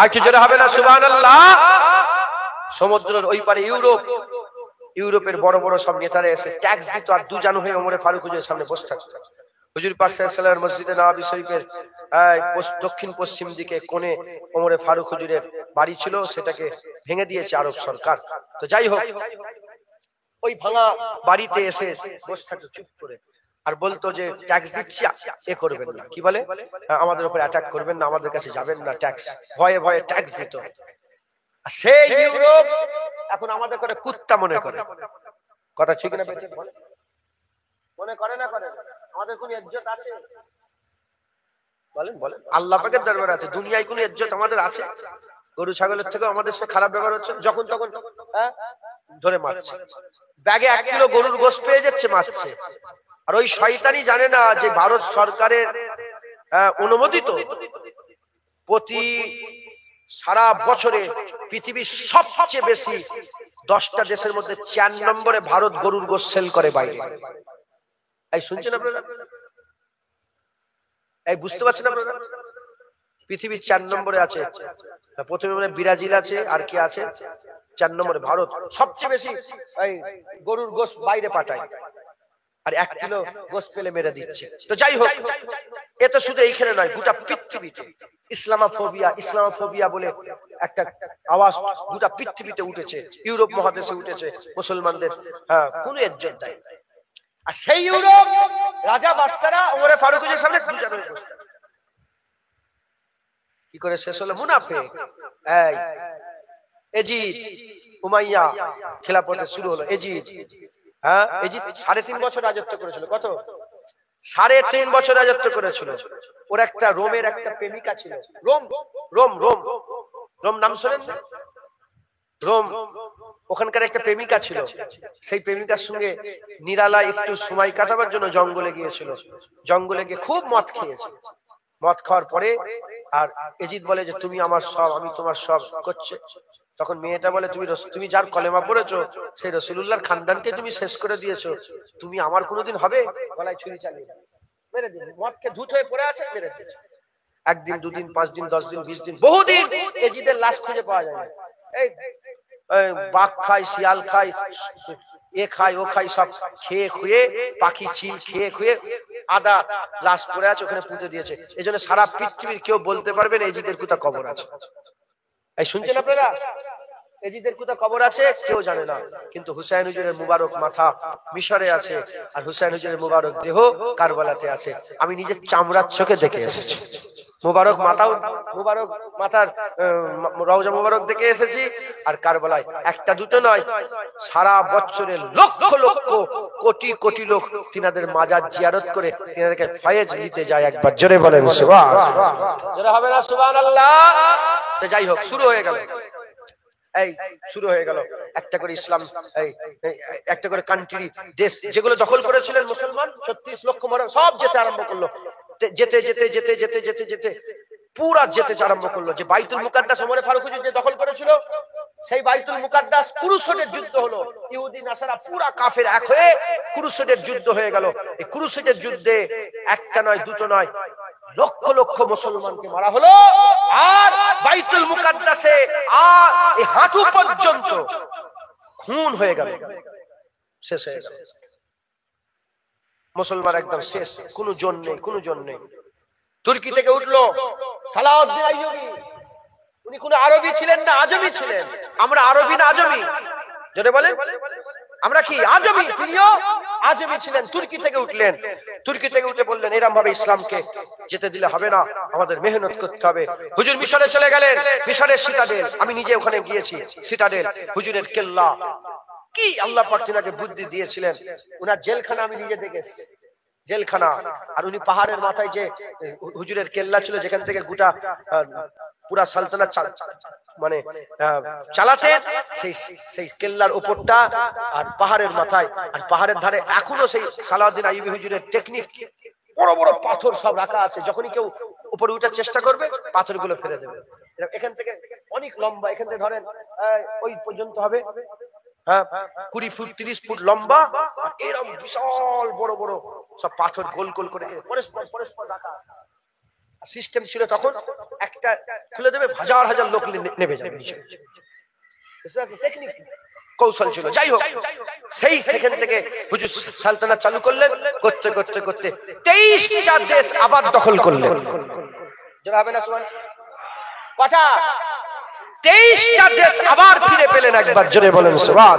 আর কি জোরে হবে না সুবহানাল্লাহ? সমুদ্রের ওই পারে ইউরোপের বড় বড় সব নেতারা এসে ট্যাক্স দিত, আর দুজান হয়ে ওমরে ফারুক হুজুরের সামনে বসে থাকতো। হুজুর পাক সাল্লাল্লাহু আলাইহি ওয়াসাল্লাম মসজিদে নববী শরীফের দক্ষিণ পশ্চিম দিকে কোণে ওমরে ফারুক হুজুরের বাড়ি ছিল, সেটাকে ভেঙে দিয়েছে আরব সরকার। তো যাই হোক, ওই ভাঙা বাড়িতে এসে বসে থাকতো চুপ করে, আর বলতো যে ট্যাক্স দিচ্ছি, এ করবেন না। কি বলে? আমাদের উপর অ্যাটাক করবেন না, আমাদের কাছে যাবেন না, ট্যাক্স ভয়ে ভয়ে ট্যাক্স দিত। সেই ইউরোপ এখন আমাদের করে কুত্তা মনে করে। কথা ঠিক না বেঠিক বলে? মনে করে না করে? আমাদের কোন ইজ্জত আছে? বলেন বলেন। আল্লাহ পাকের দরবারে আছে, দুনিয়ায় কোন ইজ্জত আমাদের আছে? গরু ছাগলের থেকে আমাদের সাথে খারাপ ব্যবহার হচ্ছে, যখন তখন ধরে মারছে, ব্যাগে 1 কিলো গরুর গোশত পেয়ে যাচ্ছে, মারছে। আর ওই শয়তানি জানে না যে ভারত সরকারের অনুমোদিত প্রতি সারা বছরে পৃথিবীর সবচেয়ে বেশি 10টা দেশের মধ্যে 4 নম্বরে ভারত গরুর গোশত সেল করে বাইরে। এই শুনছেন আপনারা? এই বুঝতে পারছেন আপনারা? পৃথিবীর 4 নম্বরে আছে। প্রথমে মানে ব্রাজিল আছে, আর কি আছে? 4 নম্বরে ভারত সবচেয়ে বেশি এই গরুর গোশত বাইরে পাঠায়, আর 1 কিলো গোশত পেলে মেরে দিচ্ছে। তো যাই হোক, এটা শুধু এইখানে নয়, গোটা পৃথিবীতে ইসলামোফোবিয়া বলে একটা আওয়াজ গোটা পৃথিবীতে উঠেছে, ইউরোপ মহাদেশে উঠেছে। মুসলমানদের কোনো ইজ্জত দেয়। আর সেই ইউরোপ রাজা বাদশারা ওমরে ফারুকের সামনে দুজন হয়ে বসে। কি করে শেষ হলো? মুনাফিক। এই এজিদ উমাইয়া খেলাফতে শুরু হলো। এজিদ এজিদ 3.5 বছর রাজত্ব করেছিল। কত? 3.5 বছর রাজত্ব করেছিল। ওর একটা রোমের একটা প্রেমিকা ছিল। রোম রোম রোম রোম নাম শোনেন? রোম, ওখানকার একটা প্রেমিকা ছিল। সেই প্রেমিকার সঙ্গে নিরালায় একটু সময় কাটাবার জন্য জঙ্গলে গিয়েছিল। জঙ্গলে গিয়ে খুব মদ খেয়েছে। মদ খাওয়ার পরে আর এজিদ বলে যে তুমি আমার সব, আমি তোমার সব করছে। তখন মেয়েটা বলে তুমি যার কলেমা পড়েছো সেই রাসূলুল্লাহর খানদানকে তুমি শেষ করে দিয়েছো, তুমি আমার কোনোদিন হবে? গলায় ছুরি চালিয়ে মেরে দিল। মদকে ধুত হয়ে পড়ে আছে, মেরে দিয়েছে। 1 দিন 2 দিন 5 দিন 10 দিন 20 দিন বহুদিন এজিদের লাশ খুঁজে পাওয়া যায় না। এই বাঘ খায়, শিয়াল খায়, এ খায়, ও খায়, সব খেয়ে খুয়ে, পাখি চিল খেয়ে খুয়ে আদা লাশ পড়ে আছে, ওখানে পুঁতে দিয়েছে। এই জন্য সারা পৃথিবীর কেউ বলতে পারবে না এজিদের কোথা কবর আছে। এই শুনছেন আপনারা? এজিদের কোথাও কবর আছে কেউ জানে না, কিন্তু হুসাইন হুজুরের মুবারক মাথা মিশরে আছে, আর হুসাইন হুজুরের মুবারক দেহ কারবালাতে আছে। আমি নিজের চামড়ার চোখে দেখে এসেছি। মুবারক মাথার রওজা মুবারক দেখে এসেছি। আর কারবালায় একটা দুটো নয়, সারা বছরের লক্ষ লক্ষ কোটি কোটি লোক তিনাদের মাজার জিয়ারত করে তিনাদেরকে ফয়েজ নিতে যায়। একবার জোরে বলেন সুবহানাল্লাহ। জোরে হবে না সুবহানাল্লাহ? তো যাই হোক, শুরু হয়ে গেল, শুরু হয়ে গেল একটা করে ইসলাম, একটা করে কান্ট্রি, দেশ যেগুলো দখল করেছিলেন মুসলমান, 36 লক্ষ সব যেতে আরম্ভ করলো। যেতে যেতে যেতে যেতে যেতে যেতে পুরা যেতে আরম্ভ করলো। যে বাইতুল মুকাদ্দাস ওমর ফারুক হুজুর যে দখল করেছিল, সেই বাইতুল মুকাদ্দাস ক্রুসেডের যুদ্ধ হলো। ইহুদি নাসারা পুরা কাফের এক হয়ে ক্রুসেডের যুদ্ধ হয়ে গেল। এই ক্রুসেডের যুদ্ধে একটা নয় দুটো নয়, লক্ষ লক্ষ মুসলমানকে মারা হলো। আর বাইতুল মুকাদ্দাসে আর এই হাঁটু পর্যন্ত খুন হয়ে গেল, শেষ হয়ে গেল। মুসলমান একদম শেষ, কোনো জন নেই, কোনো জন নেই। তুর্কি থেকে উঠলো সালাউদ্দিন আইয়ুবী। উনি কোন আরবি ছিলেন না আজমি ছিলেন। আমরা আরবি না আজমি? যদি বলেন আমরা কি আজমি? তিনিও আজমি ছিলেন। তুর্কি থেকে উঠলেন। তুর্কি থেকে উঠে বললেন এরকম ভাবে ইসলামকে যেতে দিলে হবে না, আমাদের মেহনত করতে হবে। হুজুর মিশরে চলে গেলেন। মিশরের সিটাডেল, আমি নিজে ওখানে গিয়েছি। সিটাডেল হুজুরের কেল্লা, কি আল্লাহ পাক তিনাকে বুদ্ধি দিয়েছিলেন। উনার জেলখানা আমি নিজে দেখেছি, জেলখানা। আর উনি পাহাড়ের মাথায় যে হুজুরের কেল্লা ছিল, যেখান থেকে গোটা পুরা সালতানাত মানে চালাতেন, সেই কেল্লার উপরটা আর পাহাড়ের মাথায়, আর পাহাড়ের ধারে এখনো সেই সালাউদ্দিন আইয়ুবী হুজুরের টেকনিক, বড় বড় পাথর সব রাখা আছে। যখনই কেউ উপরে উঠার চেষ্টা করবে, পাথরগুলো ফেলে দেবে। এখান থেকে অনেক লম্বা, এখান থেকে ধরেন ওই পর্যন্ত হবে, 20 ফুট 30 ফুট লম্বা, আর এরকম বিশাল বড় বড় সব পাথর গোল গোল করে পরস্পর পরস্পর রাখা আছে। সিস্টেম ছিল তখন, একটা খুলে দেবে, হাজার হাজার লোক নেমে যাবে নিচে। টেকনিক, কৌশল ছিল। যাই হোক, সেই সেখান থেকে হুজুর সালতানাত চালু করলেন। করতে করতে করতে 23টা দেশ আবার দখল করলেন। যারা হবে না সুবহান কথা, 23টা দেশ আবার ফিরে পেলেন। একবার জোরে বলেন সুবহান।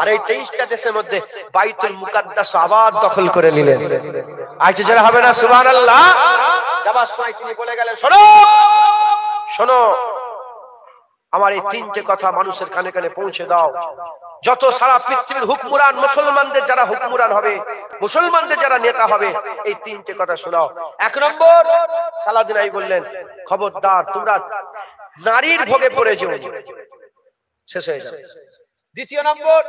আর এই 23টা দেশের মধ্যে বাইতুল মুকাদ্দাস আবার দখল করে নিলেন। আজ যারা হবে না সুবহানাল্লাহ? যাবার সময় তিনি বলে গেলেন, শোনো শোনো, আমার এই তিনটে কথা মানুষের কানে কানে পৌঁছে দাও। যত সারা পৃথিবীর হুকমরান, মুসলমানদের যারা হুকমরান হবে, মুসলমানদের যারা নেতা হবে, এই তিনটে কথা শোনাও। 1 নম্বর, সালাউদ্দিন আইয়ুবী বললেন, খবরদার তোমরা নারীর ভোগে পড়ে যেও, শেষ হয়ে যাবে। 2 নম্বর,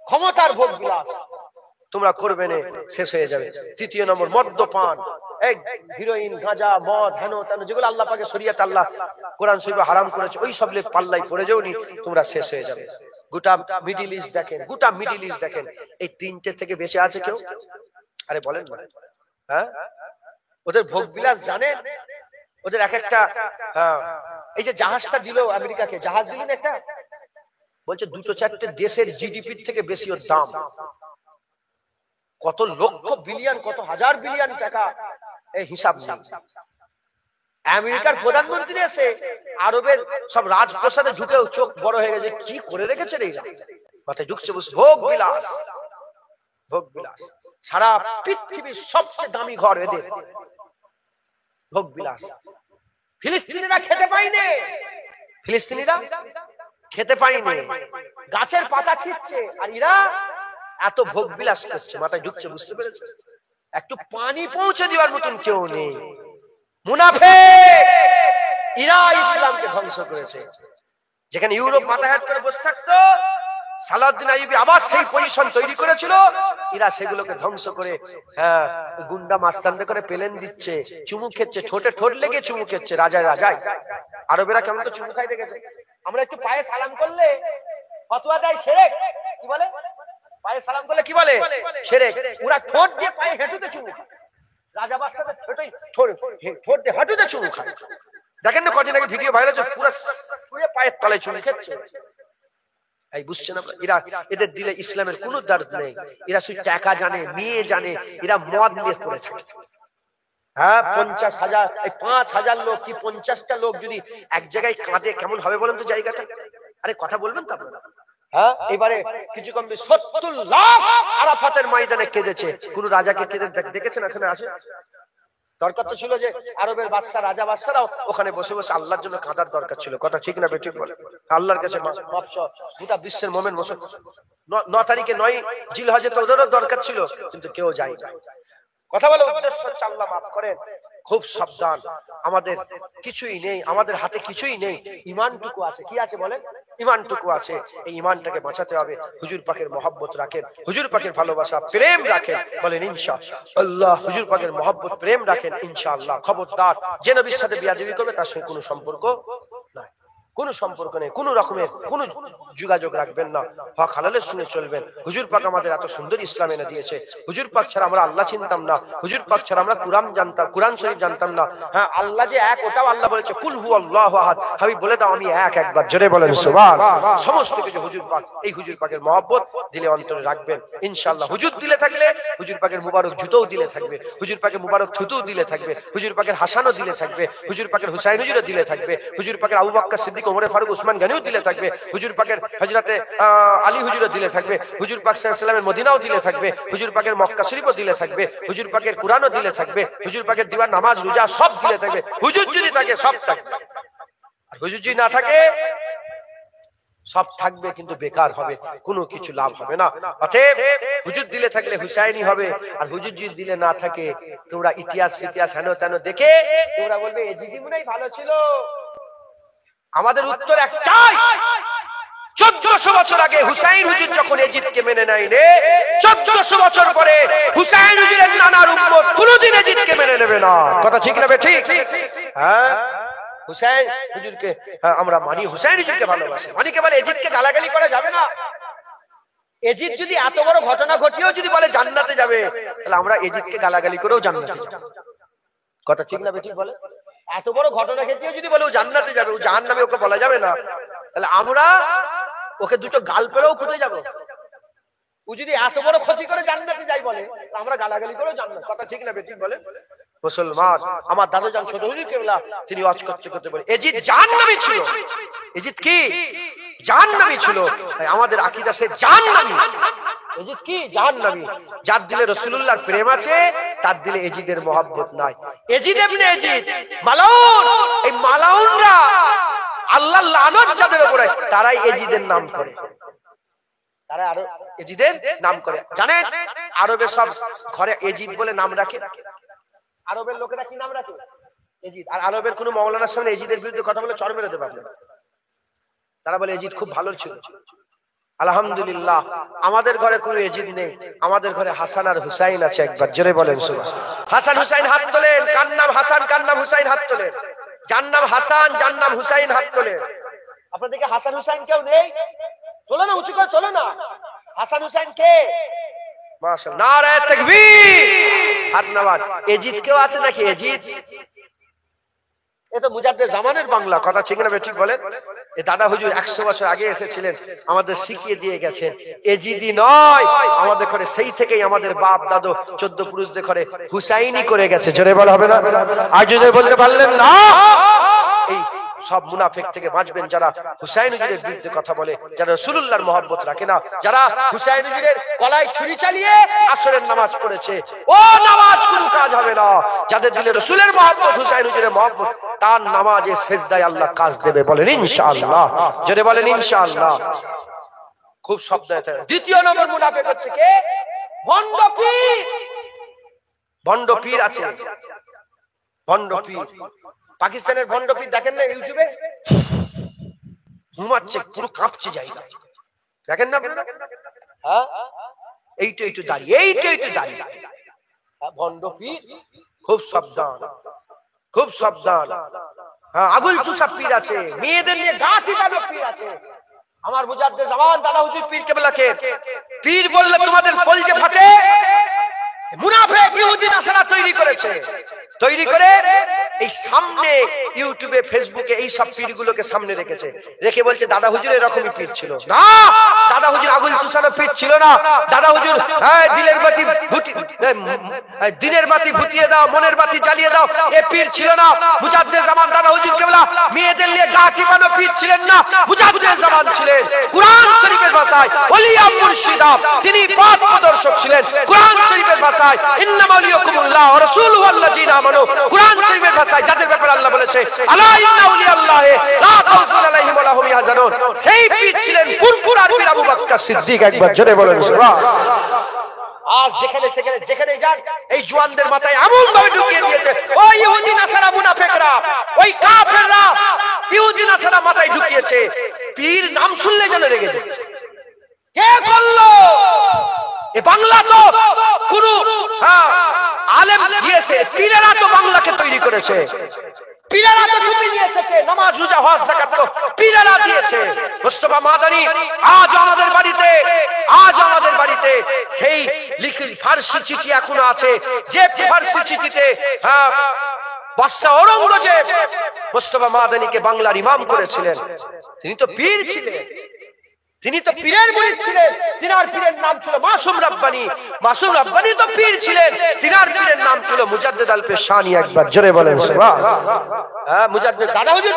ক্ষমতার ভোগ বিলাস তোমরা করবে না, শেষ হয়ে যাবে। 3 নম্বর, মদ্যপান, এই হিরোইন, গাঁজা, মদ, হেন তেন, যেগুলো আল্লাহ পাকের শরীয়ত, আল্লাহ কোরআন শরীফে হারাম করেছে, ওই সব লে পাল্লাই পড়ে যাওনি, তোমরা শেষ হয়ে যাবে। গোটা মিডল ইস্ট দেখেন, গোটা মিডল ইস্ট দেখেন, এই তিনটে থেকে বেঁচে আছে কেউ? আরে বলেন না। হ্যাঁ, ওদের ভোগ বিলাস জানেন? ওদের এক একটা, এই যে জাহাজটা দিল আমেরিকাকে, জাহাজ দিলেন একটা, বলছে 2-4টে দেশের জিডিপির থেকে বেশি ওর দাম। কত লক্ষ বিলিয়ন, কত হাজার বিলিয়ন টাকা, এই হিসাব নেই। আমেরিকার প্রধানমন্ত্রী এসে আরবের সব রাজপ্রাসাদে ঢুকে চোখ বড় হয়ে গেছে, কি করে রেখেছে রে, মাথায় ঢুকছে ভোগ বিলাস, ভোগ বিলাস। সারা পৃথিবীর সবচেয়ে দামি ঘর এদের, ভোগ বিলাস। ফিলিস্তিনিরা খেতে পায়নি, ফিলিস্তিনিরা খেতে পায়নি, গাছের পাতা ছিঁড়ছে, আর এরা এত ভোগ বিলাস করছে, মাথায় ঢুকছে, বুঝতে পেরেছে? একটু পানি পৌঁছে দেওয়ার মতন কেউ নেই। মুনাফিক, এরা ইসলামকে ধ্বংস করেছে। যেখানে ইউরোপ মাথা হাত করে বসে থাকতো, সালাউদ্দিন আইয়ুবী আবার সেই পজিশন তৈরি করেছিল। এরা সেগুলোকে ধ্বংস করে, গুন্ডা মাস্তানদের করে পেলেন দিচ্ছে, চুমু খেচ্ছে, ঠোঁটে ঠোঁট লেগে চুমু খেচ্ছে, রাজায় রাজায়। আরবেরা কেমন তো চুমু খাই দেখেছে? আমরা একটু পায়ে সালাম করলে ফতোয়া দেয় শিরক, কি বলে? পায়ে সালাম করলে কি বলে? শিরক। ওরা ঠোঁট দিয়ে পায়ে হেঁটুতে চুমু খায়, রাজা বাদশাদের ঠোঁট দিয়ে হাঁটুতে চুমু খায়। দেখেন না কদিন আগে ভিডিও ভাইরাল হচ্ছে, পুরো শুয়ে পায়ের তলায় চুমু খেচ্ছে। এই বুঝছেন আপনারা, এরা, এদের দিলে ইসলামের কোনো দরদ নেই। এরা শুধু টাকা জানে, মেয়ে জানে, এরা মদ নিয়ে পড়ে থাকে। হ্যাঁ, 50,000, 5,000 লোক কি 50টা লোক যদি এক জায়গায় কাঁদে, কেমন হবে বলেন তো জায়গাটা? আরে কথা বলবেন তো আপনারা? হ্যাঁ, এবারে কিছু কম 70 লাখ আরাফাতের ময়দানে কেঁদেছে। কোন রাজাকে কেঁদে দেখেছেন? এখানে আসে? দরকার তো ছিল যে আরবের বাদশা, রাজা বাদশারাও ওখানে বসে বসে আল্লাহর জন্য কাঁদার দরকার ছিল। কথা ঠিক না বেঠিক বলে? আল্লাহর কাছে গোটা বিশ্বের মোমেন মুসলমান 9 তারিখে 9 জিলহজে তো ওদেরও দরকার ছিল, কিন্তু কেউ যায় না। কথা বলে উদ্দেশ্য হচ্ছে আল্লাহ মাফ করেন। খুব সাবধান, আমাদের কিছুই নেই, আমাদের হাতে কিছুই নেই, ইমানটুকু আছে। কি আছে বলেন? ইমানটুকু আছে। এই ইমানটাকে বাঁচাতে হবে। হুজুর পাকের মহব্বত রাখেন, হুজুর পাকের ভালোবাসা প্রেম রাখেন, বলেন ইনশাআল্লাহ। হুজুর পাকের মহব্বত প্রেম রাখেন ইনশাআল্লাহ। খবরদার, যে নবীর সাথে বিয়াদবি করবে তার সঙ্গে কোনো সম্পর্ক নাই, কোনো সম্পর্ক নেই, কোনো রকমের কোনো যোগাযোগ রাখবেন না। হক হালালের সঙ্গে চলবেন। হুজুর পাক আমাদের এত সুন্দর ইসলাম এনে দিয়েছে। হুজুর পাক ছাড়া আমরা আল্লাহ চিনতাম না, হুজুর পাক ছাড়া আমরা কুরআন জানতাম, কুরআন শরীফ জানতাম না। হ্যাঁ, আল্লাহ যে এক, ওটাও আল্লাহ বলেছে কুল হুয়াল্লাহু আহাদ। হাবিব বলে দাও আমি এক, একবার জোরে বলেন সুবহান। সমস্ত কিছু হুজুর পাক, এই হুজুর পাকের মহব্বত দিলে অন্তরে রাখবেন ইনশাআল্লাহ। হুজুর দিলে থাকলে হুজুর পাকের মুবারক জুতোও দিলে থাকবে, হুজুর পাকের মুবারক থুতুও দিলে থাকবে, হুজুর পাকের হাসানও দিলে থাকবে, হুজুর পাকের হুসাইন হুজুরও দিলে থাকবে, হুজুর পাকের আবু বকর সিদ্দিক, ওমর ফারুক, উসমান গনিও দিলে থাকবে, হুজুর পাকের হযরতে আলী হুজুরও দিলে থাকবে, হুজুর পাক সাল্লাল্লাহু আলাইহি ওয়াসাল্লামের মদিনাও দিলে থাকবে, হুজুর পাকের মক্কা শরীফও দিলে থাকবে, হুজুর পাকের কুরআনও দিলে থাকবে, হুজুর পাকের দিবার নামাজ রোজা সব দিলে থাকবে। হুজুর যদি থাকে সব থাকবে, আর হুজুর যদি না থাকে সব থাকবে কিন্তু বেকার হবে, কোনো কিছু লাভ হবে না। অতএব হুজুর দিলে থাকলে হুসাইনি হবে, আর হুজুর যদি দিলে না থাকে তোমরা ইতিহাস হেন তেন দেখে তোমরা বলবে এজিদি মনে হয় ভালো ছিল। আমাদের উত্তর একটাই, 1400 বছর আগে হুসাইন হুজুর যখন এজিদকে মেনে নেয়নি, 1400 বছর পরে হুসাইন হুজুরের নানার উম্মত কোনদিন এজিদকে মেনে নেবে না। কথা ঠিক না ঠিক? হ্যাঁ, হুসাইন হুজুরকে আমরা মানি, হুসাইন হুজুরকে ভালোবাসি, অনেকে বলে এজিদকে গালাগালি করা যাবে না। এজিদ যদি এত বড় ঘটনা ঘটিয়েও যদি বলে জান্নাতে যাবে, তাহলে আমরা এজিদকে গালাগালি করেও জান্নাতে যাব। কথা ঠিক না ঠিক বলে? এত বড় ঘটনা ঘটিয়েও যদি বলে ও জান্নাতে যাবে, ও জাহান্নামে ওকে বলা যাবে না, তাহলে আমরা ওকে দুটো গাল পেলেও কোথায় যাব? ও যদি এত বড় ক্ষতি করে জান্নাতে যাই বলে, আমরা গালাগালি করেও জান্নাত। কথা ঠিক না ঠিক বলে? মুসলমান, আমার দাদু জান ছোট হুজুর কেবলা তিনি ওয়াজ করতে বলে এজিদ জাহান্নামী ছিল। এজিদ কি জাহান্নামী ছিল? তাই আমাদের আকীদা সে জাহান্নামী। এজিদ কি জাহান্নামী। যার দিলে রাসূলুল্লাহর প্রেম আছে তার দিলে এজিদের মহব্বত নাই। এজিদ ইবনে এজিদ মালাউন, এই মালাউনরা আল্লাহর লানত যাদের উপরে, তারাই এজিদের নাম করে, তারা আরো এজিদের নাম করে। জানেন আরবে সব ঘরে এজিদ বলে নাম রাখে। আরবের লোকেরা কি নাম রাখে? এজিদ। আর আরবের কোন মাওলানার সামনে এজিদের বিরুদ্ধে কথা বলে চড় মেরে দেবে আপনারা। তারা বলে এজিদ খুব ভালো ছিল। আলহামদুলিল্লাহ আমাদের ঘরে কোনো এজিদ নেই, আমাদের ঘরে হাসান আর হুসাইন আছে। একবার জোরে বলেন সুবহান। হাসান হুসাইন হাত তোলেন, কার নাম হাসান কার নাম হুসাইন হাত তোলেন। যার নাম হাসান যার নাম হুসাইন হাত তোলেন। আপনাদেরকে হাসান হুসাইন কেউ নেই? চলো না, উঁচু করে চলো না। হাসান হুসাইন কে? মাশাআল্লাহ, নারায়ে তাকবীর, হাত নামান। এজিদ কেউ আছে নাকি? এজিদ এ তো মুজাদ্দেদ জামানের বাংলা। কথা ঠিক না ঠিক বলেন? এই দাদা হুজুর 100 বছর আগে এসেছিলেন, আমাদের শিখিয়ে দিয়ে গেছেন এজিদি নয়। আমাদের ঘরে সেই থেকেই আমাদের বাপ দাদু 14 পুরুষদের ঘরে হুসাইনি করে গেছে। জোরে বলা হবে না? আর যদি বলতে পারলেন না, এই সব মুনাফিক থেকে বাঁচবেন যারা হুসাইন হুজুরের বিরুদ্ধে কথা বলে, যারা রাসূলুল্লাহর মহব্বত রাখে না, যারা হুসাইন হুজুরের গলায় ছুরি চালিয়ে আসরের নামাজ পড়েছে, ও নামাজ কোনো কাজ হবে না। যাদের দিলে রাসূলের মহব্বত, হুসাইন হুজুরের মহব্বত, তার নামাজে সেজদায় আল্লাহ কাজ দেবে। বলেন ইনশাআল্লাহ, যদি বলেন ইনশাআল্লাহ। খুব সাবধানে। দ্বিতীয় নম্বর মুনাফিক হচ্ছে কে? ভণ্ড পীর। ভণ্ড পীর আছে, ভণ্ড পীর। পাকিস্তানের ভণ্ড পীর দেখেন না ইউটিউবে? ঘুমাচ্ছে, পুরো কাঁপছে জায়গা, দেখেন না আপনারা? হ্যাঁ, এইটা একটু দাঁড়িয়ে, এইটা একটু দাঁড়িয়ে। ভণ্ড পীর, খুব সাবধান, খুব সাবধান। হ্যাঁ, আগুল চুষা পীর আছে, মেয়েদের নিয়ে গা টিপানো পীর আছে। আমার মুজাদ্দেদ জামান দাদা হুজুর পীর কেবলাকে পীর বললে তোমাদের কলজে ফাটে। মুনাফিক ইহুদি নাসারা তৈরি করেছে। তৈরি করে এই সামনে ইউটিউবে ফেসবুকে এই সব পীরগুলোকে সামনে রেখেছে, রেখে বলছে দাদা হুজুর এরকমই পীর ছিল। না, দাদা হুজুর আগুন চুষানো পীর ছিল না। দাদা হুজুর দিনের বাতি ভুতিয়ে দাও, মনের বাতি জ্বালিয়ে দাও, এ পীর ছিল না। মুজাদ্দেদ জামান দাদা হুজুর কেবলা মেয়েদের নিয়ে গা টিপানো পীর ছিলেন না, মুজাদ্দেদ জামান ছিলেন কুরআন শরীফের ভাষায় ওলিয়া মুর্শিদা, তিনি পথ প্রদর্শক ছিলেন। কুরআন শরীফের ভাষায় ইন্নামা ওয়ালিয়াকুমুল্লাহ ওয়া রাসূলুহু আল্লাযীনা আমানু, কুরআন শরীফের ভাষায় যাদের ব্যাপারে আল্লাহ বলেছে আলা ইন্না আউলিয়াল্লাহি লা খাউফুন আলাইহিম ওয়া লা হুম ইয়াহজানুন, সেই পীর ছিলেন ফুরফুরার পীর আবু বকর সিদ্দিক। একবার জোরে বলেন সুবহানাল্লাহ। আজ যেখানে সেখানে যেখানে যান এই জওয়ানদের মাথায় এমন ভাবে ঢুকিয়ে দিয়েছে, ওই ইহুদি নাসারা মুনাফিকরা, ওই কাফেররা ইহুদি নাসারা মাথায় ঢুকিয়েছে, পীর নাম শুনলে যেন রেগে যায়। কে করলো এ? বাংলা তো কোন আলেম দিয়েছে, পীরেরা তো বাংলাকে তৈরি করেছে, পীরেরা তো টুপি নিয়ে এসেছে, নামাজ রোজা হজ যাকাত তো পীরেরা দিয়েছে। মুস্তাফা মাদানী আজ আমাদের বাড়িতে সেই লিখিত ফারসি চিঠি এখনো আছে, যে ফারসি চিঠিতে বাদশাহ ঔরঙ্গজেব মুস্তাফা মাদানীকে বাংলার ইমাম করেছিলেন। তিনি তো পীর ছিলেন, তিনি তো পীরের মুরিদ ছিলেন। তিনার পীরের নাম ছিল মাসুম রাব্বানী, মাসুম রাব্বানী তো পীর ছিলেন, তিনার পীরের নাম ছিল মুজাদ্দেদ আল পেশানি। একবার জোরে বলেন সুবহানাল্লাহ। হ্যাঁ, মুজাদ্দেদ দাদা হুজুর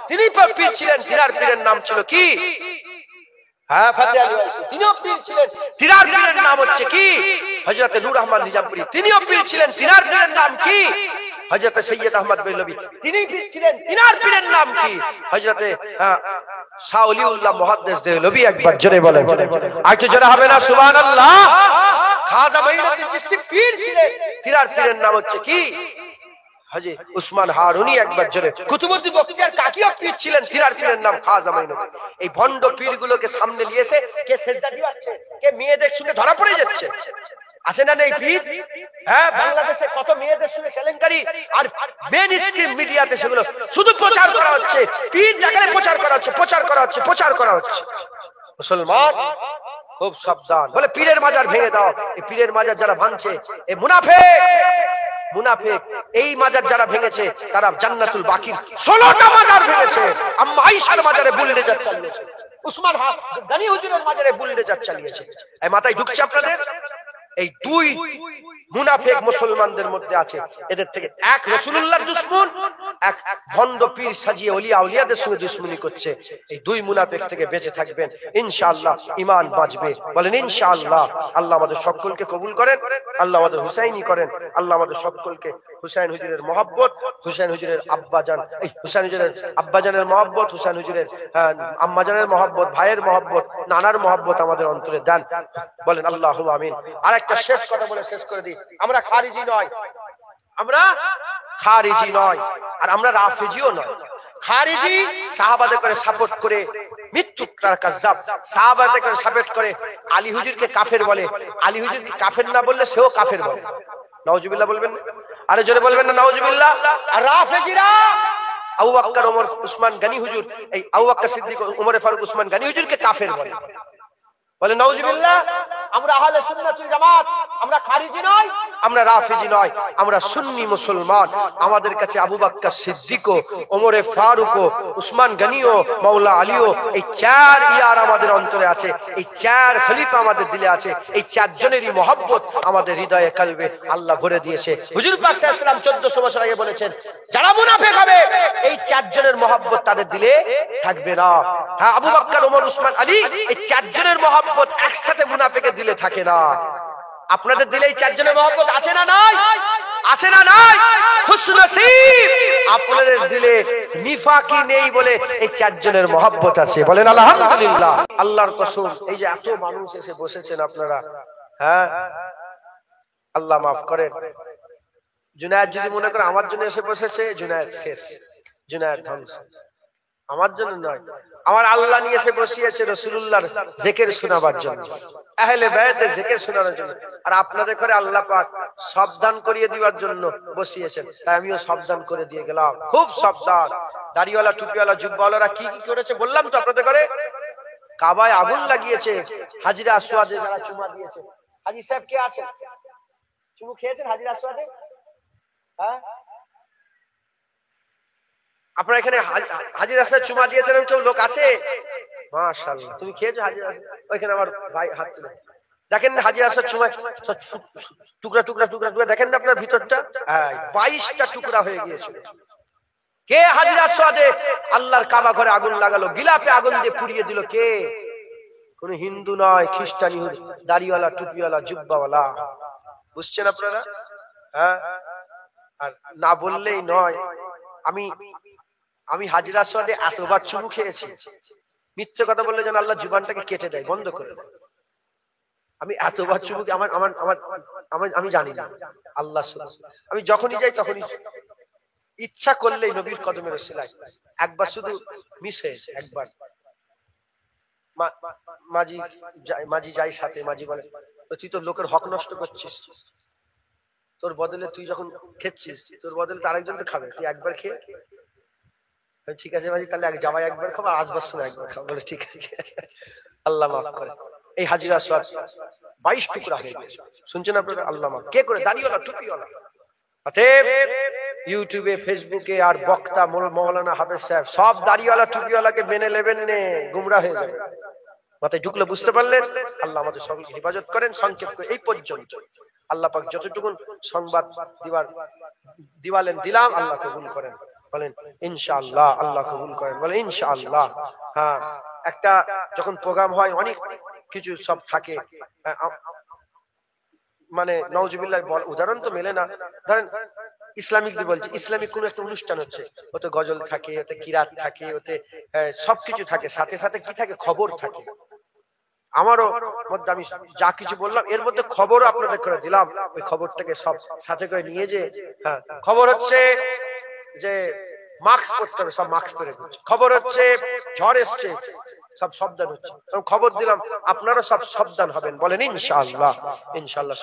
তিনি পীর ছিলেন, তিনার পীরের নাম ছিল কি? হ্যাঁ, ফাতেহ আলী ওয়াইসি, তিনিও পীর ছিলেন, তিনার পীরের নাম হচ্ছে কি? হযরত নূর আহমদ নিজামপুরী, তিনিও পীর ছিলেন, তিনার পীরের নাম কি? হযরত সৈয়দ আহমদ বেরলভী, তিনি পীর ছিলেন, তিনার পীরের নাম কি? হযরত শাহ ওলিউল্লাহ মুহাদ্দিস দেহলভী। একবার জোরে বলেন, আর একটু জোরে হবে না সুবহানাল্লাহ। খাজা মঈনুদ্দিন চিশতি পীর ছিলেন, তিনার পীরের নাম হচ্ছে কি? হাজী উসমান হারুনি। একবার জোরে। কুতুবউদ্দিন বখতিয়ার কাকিও পীর ছিলেন, তিনার পীরের নাম খাজা মঈনুদ্দিন। এই ভণ্ড পীরগুলোকে সামনে নিয়ে এসে কে সেজদা দিচ্ছে, কে মেয়েদের সঙ্গে ধরা পড়ে যাচ্ছে, আছে না নেই পীর? হ্যাঁ, বাংলাদেশে কত মেয়েদের সঙ্গে কেলেঙ্কারি, আর মেইন স্ট্রিম মিডিয়াতে সেগুলো শুধু প্রচার করা হচ্ছে, পীর দেখালে প্রচার করা হচ্ছে, প্রচার করা হচ্ছে, প্রচার করা হচ্ছে। মুসলমান খুব সাবধান। বলে পীরের মাজার ভেঙে দাও। এই পীরের মাজার যারা ভাঙছে এ মুনাফিক। এই মাজার যারা ভেঙেছে তারা জান্নাতুল বাকির 16টা মাজার ভেঙেছে। আম্মা আয়েশার মাজারে বুলডোজার চালিয়েছে, উসমান গনি হুজুরের মাজারে বুলডোজার চালিয়েছে। এই মাথায় ঢুকছে আপনাদের? এই দুই মুনাফিক মুসলমানদের মধ্যে আছে। এদের থেকে এক রাসূলুল্লাহর দুশমন, এক ভণ্ড পীর সাজিয়ে ওলিয়া আউলিয়াদের সঙ্গে দুশমনি করছে। এই দুই মুনাফিক থেকে বেঁচে থাকবেন, ইনশাআল্লাহ ঈমান বাঁচবে। বলেন ইনশাআল্লাহ। আল্লাহ আমাদের সকলকে কবুল করেন, আল্লাহ আমাদের হুসাইনি করেন, আল্লাহ আমাদের সকলকে হুসাইন হুজুরের মহব্বত, হুসাইন হুজুরের আব্বাজান, এই হুসাইন হুজুরের আব্বাজানের মহব্বত, হুসাইন হুজুরের আম্মাজানের মহব্বত, ভাইয়ের মহব্বত, নানার মহব্বত আমাদের অন্তরে দেন। বলেন আল্লাহুম্মা আমিন। আর একটা শেষ কথা বলে শেষ করে দিই, আমরা খারিজি নয়, আমরা খারিজি নয়, আর আমরা রাফিজিও নয়। খারিজি সাহাবাদের করে সাপোর্ট করে মৃত্যুকার কাজ্জাব, সাহাবাদের করে সাপোর্ট করে আলী হুজুরকে কাফের বলে। আলী হুজুরকে কাফের না বললে সেও কাফের বলে। নাউজুবিল্লাহ বলবেন, আরে জোরে বলবেন না নাউজুবিল্লাহ। আর রাফিজিরা আবু বকর, ওমর, উসমান গনি হুজুর, এই আবু বকর সিদ্দিক, ওমর ফারুক, উসমান গনি হুজুরকে কাফের বলে। বলে নাউজুবিল্লাহ। আমরা আহলে সুন্নাতুল জামাত, আমরা খারিজি নয়, আমরা রাফিজি নয়, আমরা সুন্নি মুসলমান। আমাদের কাছে আবু বকর সিদ্দিক, ওমর ফারুক, উসমান গনিও, মাওলা আলীও, এই চার ইয়ার আমাদের অন্তরে আছে, এই চার খলিফা আমাদের দিলে আছে। এই চারজনেরই মহব্বত আমাদের হৃদয়ে কলবে আল্লাহ ভরে দিয়েছে। হুজুর পাক সাল্লাল্লাহু আলাইহি ওয়াসাল্লাম 1400 বছর আগে বলেছেন, যারা মুনাফিক হবে এই চারজনের মহব্বত তাদের দিলে থাকবে না। হ্যাঁ, আবু বকর, ওমর, উসমান, আলী, এই চারজনের মহব্বত একসাথে মুনাফিকের দিলে থাকে না। আপনাদের দিলে এই চারজনের মহব্বত আছে না নাই? আছে না নাই? খুশনসিব আপনাদের দিলে নিফাকি নেই বলে এই চারজনের মহব্বত আছে। বলেন আলহামদুলিল্লাহ। আল্লাহর কসম, এই যে এত মানুষ এসে বসেছেন আপনারা, হ্যাঁ আল্লাহ মাফ করেন। জুনায়েদ যদি মনে করে আমার জন্য এসে বসেছে, জুনায়েদ শেষ, জুনায়েদ ধ্বংস। আমার জন্য নয়, আমার আল্লাহ নিয়ে এসে বসিয়েছে রাসূলুল্লাহর জিকির শোনাবার জন্য, আহলে বায়তের জিকির শোনানোর জন্য। আর আপনাদের ঘরে আল্লাহ পাক সাবধান করিয়ে দিবার জন্য বসিয়েছেন, তাই আমিও সাবধান করে দিয়ে গেলাম। খুব সাবধান। দাড়িওয়ালা, টুপিওয়ালা, জুব্বাওয়ালারা কি কি করেছে বললাম তো আপনাদের ঘরে। কাবায় আগুন লাগিয়েছে, হাজিরা আসওয়াদে যারা চুমা দিয়েছে। হাজী সাহেব কে আছে? চুমু খেয়েছেন হাজিরা আসওয়াদে? আপনারা এখানে হাজির আসার চুমা দিয়েছেন কেউ লোক আছে? মাশাআল্লাহ, তুমি খেয়েছো হাজির আসা? ওইখানে আমার ভাই হাত তুলে দেখেন না, হাজির আসার সময় টুকরা টুকরা টুকরা টুকরা দেখেন না আপনার ভিতরটা 22টা টুকরা হয়ে গিয়েছিল। কে হাজির আসওয়াদে আল্লাহর কাবা ঘরে আগুন লাগালো, গিলাপে আগুন দিয়ে পুড়িয়ে দিল? কে? কোন হিন্দু নয়, খ্রিস্টান, ইহুদি, দাড়িওয়ালা, টুপিওয়ালা, জুব্বাওয়ালা। বুঝছেন আপনারা? হ্যাঁ, আর না বললেই নয়, আমি আমি হাজির আসওয়াদে এতবার চুমু খেয়েছি, মিথ্যে কথা বললে যেন আল্লাহ জীবনটাকে কেটে দেয়, বন্ধ করে দেয়। আমি এতবার চুমু আমার আমার আমার আমি জানি না, আল্লাহ আমি যখনই যাই তখনই ইচ্ছা করলেই নবীর কদমে রসিলাই। একবার শুধু মিস হয়েছে, একবার মাঝি যাই সাথে, মাঝি বলে তুই তো লোকের হক নষ্ট করছিস, তোর বদলে তুই যখন খেচ্ছিস তোর বদলে তো আরেকজন তো খাবে, তুই একবার খেয়ে। ঠিক আছে মাঝি, তাহলে জামাই একবার খাবো, আসবার সময় একবার খাবো। বলে ঠিক আছে, আল্লাহ মাফ করে। এই হাজির আসওয়াদ 22 টুকরা হয়ে গেছে, শুনছেন আপনারা? আল্লাহ মাফ কে করে? দাড়িওয়ালা, টুপিওয়ালা। অতএব ইউটিউবে, ফেসবুকে আর বক্তা মৌলানা হাফেজ সাহেব সব দাড়িওয়ালা টুপিওয়ালাকে মেনে নেবেন নে, গুমরা হয়ে যাবে। মাথায় ঢুকলে বুঝতে পারলেন? আল্লাহ আমাদের সকলকে হেফাজত করেন। সংক্ষেপ করে এই পর্যন্ত আল্লাহ পাক যতটুকু সংবাদ দিবালেন দিলাম, আল্লাহ কবুল করেন, বলেন ইনশাআল্লাহ। আল্লাহ কবুল করেন, বলেন ইনশাআল্লাহ। হ্যাঁ, একটা যখন প্রোগ্রাম হয় অনেক কিছু সব থাকে, মানে নাউজুবিল্লাহ উদাহরণ তো মেলে না, ধরেন ইসলামিক দিয়ে বলছি, ইসলামিক কোন একটা অনুষ্ঠান হচ্ছে, ওতে গজল থাকে, ওতে কিরাত থাকে, ওতে সবকিছু থাকে, সাথে সাথে কি থাকে? খবর থাকে। আমারও মধ্যে আমি যা কিছু বললাম এর মধ্যে খবরও আপনাদের করে দিলাম, ওই খবরটাকে সব সাথে করে নিয়ে যে, হ্যাঁ, খবর হচ্ছে যে মাস্ক পরতে হবে, সব মাস্ক পরে ঘুরছে। খবর হচ্ছে ঝড় এসছে, সব সাবধান হচ্ছে। খবর দিলাম, আপনারা সব সাবধান হবেন, বলেন ইনশাআল্লাহ। ইনশাআল্লাহ।